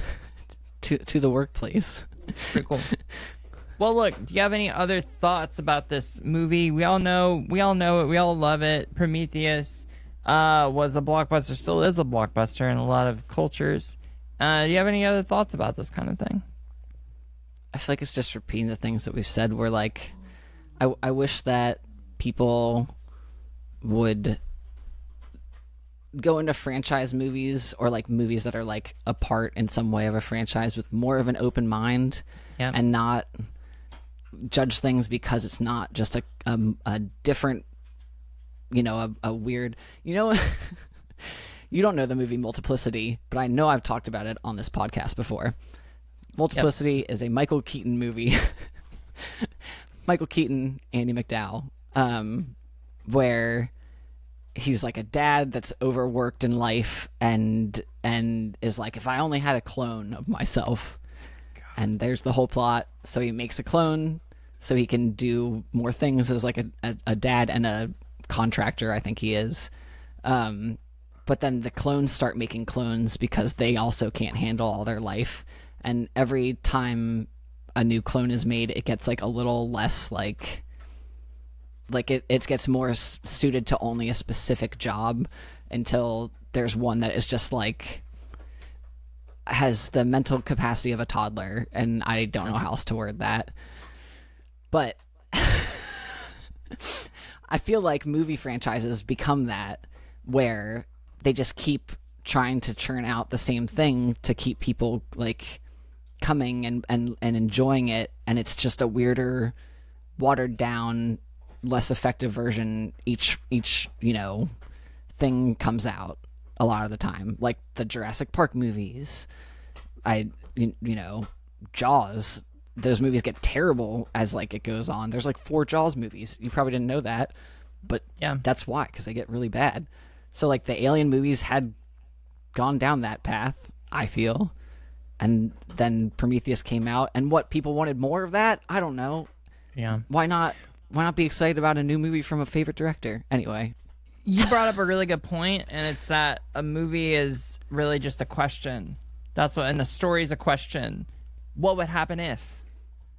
to the workplace. Pretty cool. Well, look, do you have any other thoughts about this movie? We all know it. We all love it. Prometheus was a blockbuster, still is a blockbuster in a lot of cultures. Do you have any other thoughts about this kind of thing? I feel like it's just repeating the things that we've said. We're like, I wish that people would go into franchise movies or like movies that are like a part in some way of a franchise with more of an open mind and not judge things because it's not just a different, a weird, you don't know the movie Multiplicity, but I know I've talked about it on this podcast before. Multiplicity is a Michael Keaton movie. Michael Keaton, Andy McDowell, where he's like a dad that's overworked in life and is like, if I only had a clone of myself. God. And there's the whole plot. So he makes a clone so he can do more things as like a dad and a contractor, I think he is. But then the clones start making clones because they also can't handle all their life. And every time a new clone is made, it gets like a little less like it gets more suited to only a specific job until there's one that is just like has the mental capacity of a toddler, and I don't know how else to word that. But I feel like movie franchises become that, where they just keep trying to churn out the same thing to keep people like coming and enjoying it, and it's just a weirder, watered down, less effective version each thing comes out a lot of the time. Like the Jurassic Park movies, Jaws, those movies get terrible as like it goes on. There's like 4 Jaws movies. You probably didn't know that, but that's why, because they get really bad. So like the Alien movies had gone down that path, I feel, and then Prometheus came out, and what, people wanted more of that? I don't know. Yeah. Why not be excited about a new movie from a favorite director? Anyway, you brought up a really good point, and it's that a movie is really just a question. That's what, and a story is a question. What would happen if?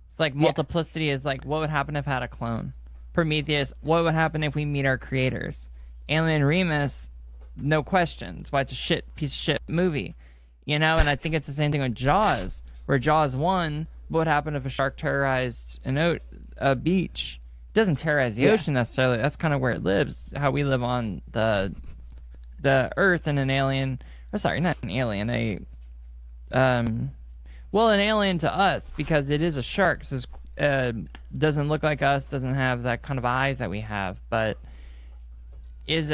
It's like Multiplicity is like, what would happen if I had a clone? Prometheus, what would happen if we meet our creators? Alien Remus, no question. That's why it's a piece of shit movie. And I think it's the same thing with Jaws, where Jaws 1, what would happen if a shark terrorized a beach? It doesn't terrorize the ocean necessarily. That's kind of where it lives, how we live on the Earth, and an alien, or sorry, not an alien, an alien to us, because it is a shark, so doesn't look like us, doesn't have that kind of eyes that we have, but is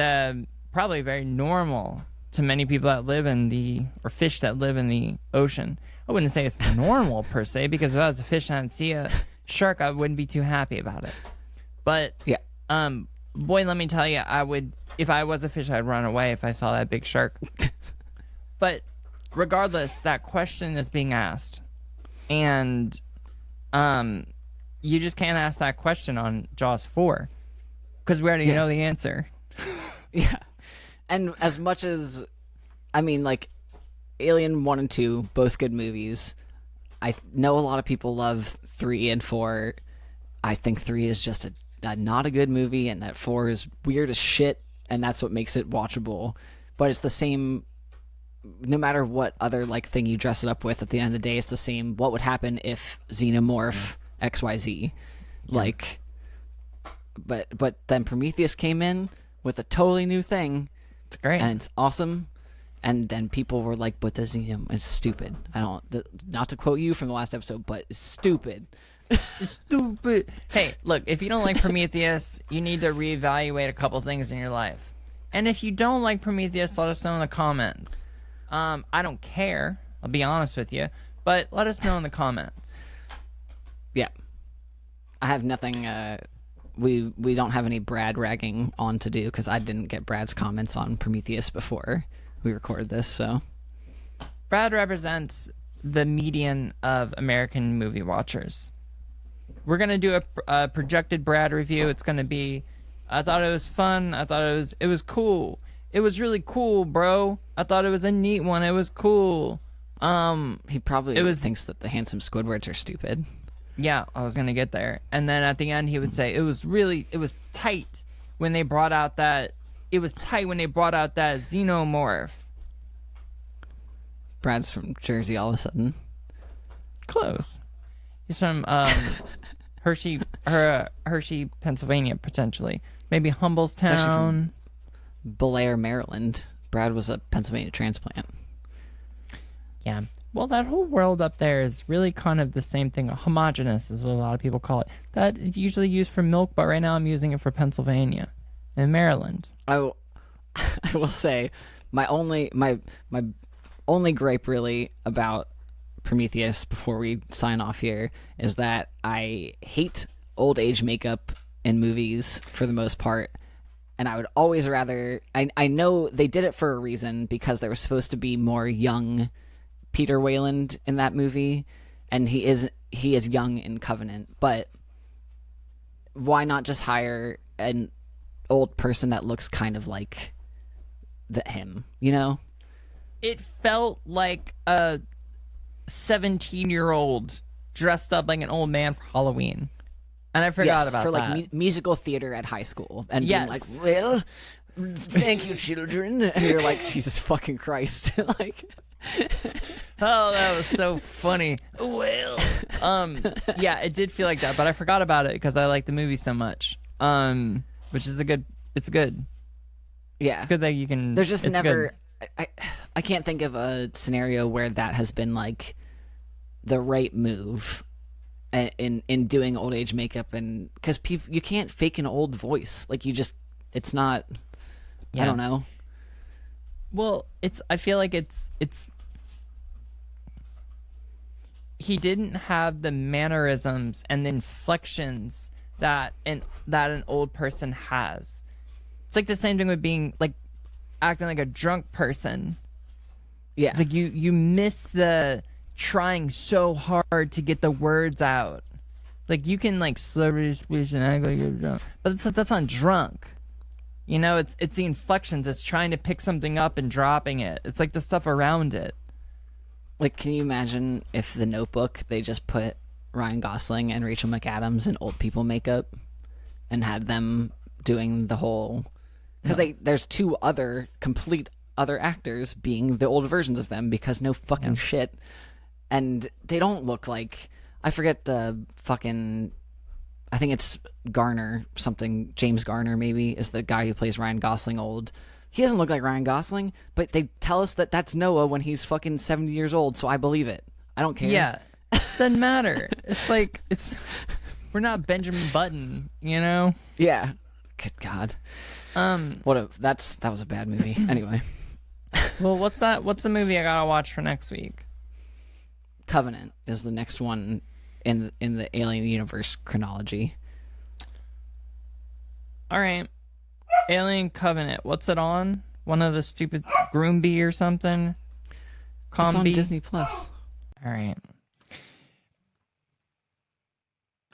probably very normal to many people that live or fish that live in the ocean. I wouldn't say it's normal per se, because if I was a fish and I'd see a shark, I wouldn't be too happy about it. But boy, let me tell you, if I was a fish, I'd run away if I saw that big shark. But regardless, that question is being asked, and you just can't ask that question on Jaws 4 because we already know the answer. Yeah. And as much as, I mean, like, Alien 1 and 2, both good movies. I know a lot of people love 3 and 4. I think 3 is just not a good movie, and that 4 is weird as shit, and that's what makes it watchable. But it's the same, no matter what other, like, thing you dress it up with, at the end of the day, it's the same, what would happen if Xenomorph XYZ. Like, but then Prometheus came in with a totally new thing. It's great. And it's awesome. And then people were like, but the Xenomorph is stupid. Not to quote you from the last episode, but it's stupid. It's stupid. Hey, look, if you don't like Prometheus, you need to reevaluate a couple things in your life. And if you don't like Prometheus, let us know in the comments. I don't care, I'll be honest with you, but let us know in the comments. Yeah. I have nothing we don't have any Brad ragging on to do because I didn't get Brad's comments on Prometheus before we recorded this. So Brad represents the median of American movie watchers. We're gonna do a projected Brad review. It's gonna be, I thought it was fun. I thought it was cool. It was really cool, bro. I thought it was a neat one. It was cool. he probably thinks that the handsome Squidwards are stupid. Yeah, I was gonna get there. And then at the end, he would say it was tight when they brought out that Xenomorph. Brad's from Jersey all of a sudden. Close. He's from Hershey, Pennsylvania, potentially. Maybe Humbolstown. Belair, Maryland. Brad was a Pennsylvania transplant. Yeah. Well, that whole world up there is really kind of the same thing. Homogeneous is what a lot of people call it. That is usually used for milk, but right now I'm using it for Pennsylvania and Maryland. I will say my only gripe really about Prometheus before we sign off here is that I hate old age makeup in movies for the most part. And I would always rather... I know they did it for a reason because there was supposed to be more young Peter Weyland in that movie, and he is young in Covenant, but why not just hire an old person that looks kind of like him, you know? It felt like a 17-year-old dressed up like an old man for Halloween. And I forgot about for that. Like musical theater at high school, and being like, well, thank you, children, and you're like, Jesus fucking Christ, like. Oh, that was so funny. Well, yeah, it did feel like that, but I forgot about it because I like the movie so much. Which is it's good. Yeah, it's good that you can. There's just never. I can't think of a scenario where that has been like the right move in doing old age makeup, and because you can't fake an old voice, like it's not. Yeah. I don't know. Well, I feel like it's he didn't have the mannerisms and the inflections that an old person has. It's like the same thing with being like acting like a drunk person. Yeah. It's like you miss the trying so hard to get the words out. Like you can like slowly speak and act like you're drunk, but that's not drunk. You know, it's the inflections. It's trying to pick something up and dropping it. It's like the stuff around it. Like, can you imagine if The Notebook, they just put Ryan Gosling and Rachel McAdams in old people makeup and had them doing the whole... Because there's two complete other actors being the old versions of them because no fucking shit. And they don't look like... I forget the fucking... I think it's Garner, something. James Garner, maybe, is the guy who plays Ryan Gosling old. He doesn't look like Ryan Gosling, but they tell us that that's Noah when he's fucking 70 years old, so I believe it. I don't care. Yeah. Doesn't matter. It's like, we're not Benjamin Button, you know? Yeah. Good God. That was a bad movie. Anyway. Well, what's the movie I gotta watch for next week? Covenant is the next one in the Alien Universe chronology. All right. Alien Covenant. What's it on? One of the stupid Groomby or something? Combi? It's on Disney Plus. All right.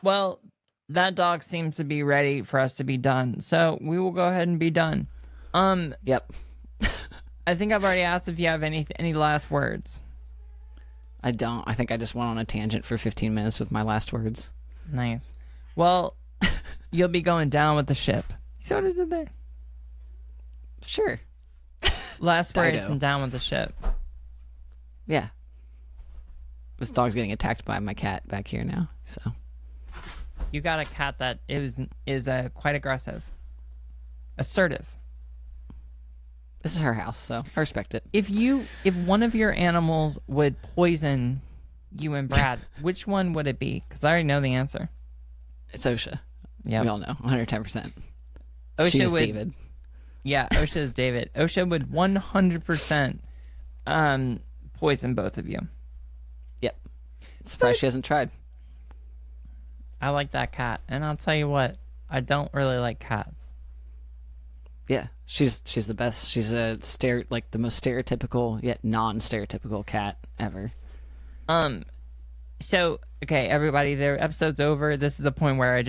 Well, that dog seems to be ready for us to be done. So we will go ahead and be done. Yep. I think I've already asked if you have any last words. I don't. I think I just went on a tangent for 15 minutes with my last words. Nice. Well, you'll be going down with the ship. You see what I did there? Sure. Last words and down with the ship. Yeah. This dog's getting attacked by my cat back here now, so. You got a cat that is quite aggressive. Assertive. This is her house, so I respect it. If one of your animals would poison you and Brad, which one would it be? Because I already know the answer. It's OSHA. Yeah, we all know, 110%. OSHA would. David. Yeah, OSHA is David. OSHA would 100% poison both of you. Yep. Surprised she hasn't tried. I like that cat, and I'll tell you what, I don't really like cats. Yeah, she's the best. She's like the most stereotypical yet non-stereotypical cat ever. So okay, everybody, their episode's over. This is the point where we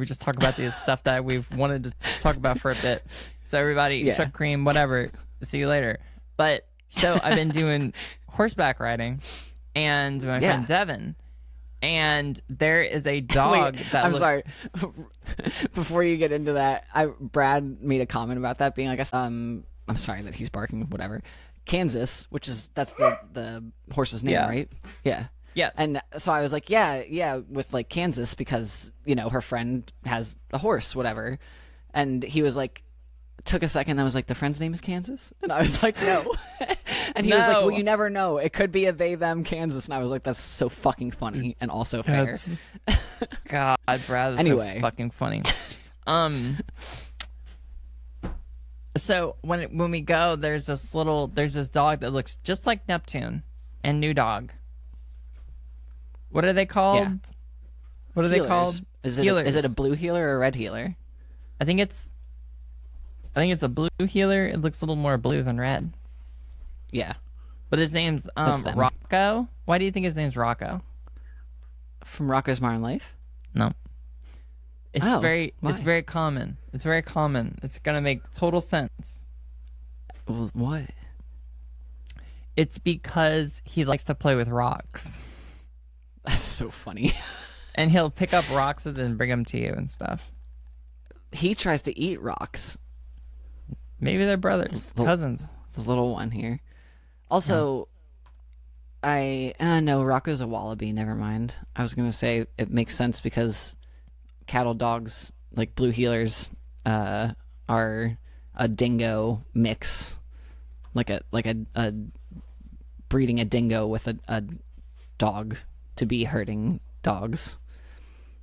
just talk about the stuff that we've wanted to talk about for a bit. So everybody, Chuck Cream, whatever. See you later. But so I've been doing horseback riding, and my friend Devin, and there is a dog that. I'm sorry. Before you get into that, Brad made a comment about that being like, I'm sorry that he's barking. Whatever. Kansas, that's the horse's name, right? Yeah. Yes. And so I was like, yeah, with like Kansas because, her friend has a horse, whatever. And he was like, took a second, and was like, the friend's name is Kansas? And I was like, no. And he was like, well, you never know. It could be a they, them, Kansas. And I was like, that's so fucking funny and also fair. God, Brad is so fucking funny. So when we go, there's this dog that looks just like Neptune and New Dog. What are they called? Yeah. What are they called? Is it a blue healer or a red healer? I think it's a blue healer. It looks a little more blue than red. Yeah. But his name's Rocco. Why do you think his name's Rocco? From Rocco's Modern Life? No. It's very common. It's very common. It's gonna make total sense. Well, what? It's because he likes to play with rocks. That's so funny. And he'll pick up rocks and then bring them to you and stuff. He tries to eat rocks. Maybe they're brothers, cousins. The little one here. Also, no, Rocco's a wallaby. Never mind. I was gonna say it makes sense because cattle dogs, like blue healers, are a dingo mix, like a breeding a dingo with a dog to be herding dogs.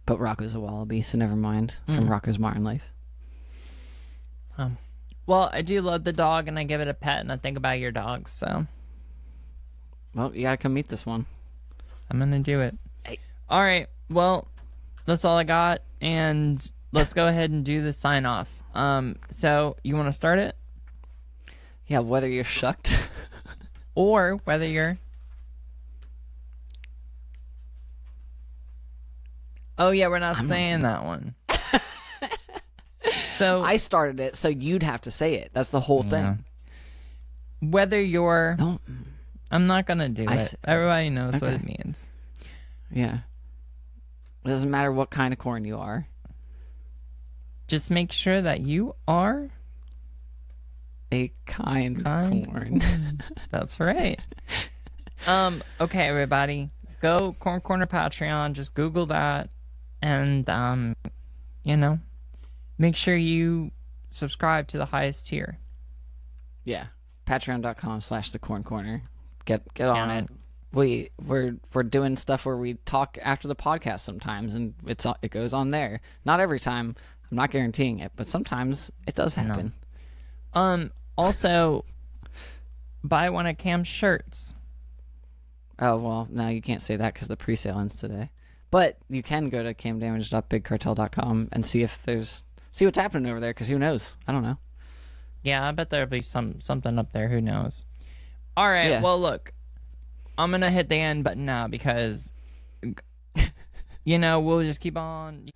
But Rocco's a wallaby, so never mind. From Rocco's Modern Life. Well, I do love the dog, and I give it a pet, and I think about your dogs, so. Well, you gotta come meet this one. I'm gonna do it. Hey. All right. Well, that's all I got, and let's go ahead and do the sign off. So you want to start it? Yeah, whether you're shucked or whether you're. Oh yeah, we're not saying that one. So I started it, so you'd have to say it. That's the whole thing. Whether you're. Don't. I'm not gonna do it. Everybody knows what it means. Yeah. It doesn't matter what kind of corn you are. Just make sure that you are a kind corn. That's right. Okay, everybody, go Corn Corner Patreon. Just Google that, and make sure you subscribe to the highest tier. Yeah, patreon.com/thecorncorner. Get on it. We're doing stuff where we talk after the podcast sometimes, and it goes on there. Not every time. I'm not guaranteeing it, but sometimes it does happen. No. Also, buy one of Cam's shirts. Oh well, no, you can't say that because the pre-sale ends today. But you can go to camdamage.bigcartel.com and see what's happening over there. Because who knows? I don't know. Yeah, I bet there'll be something up there. Who knows? All right. Yeah. Well, look, I'm gonna hit the end button now because we'll just keep on.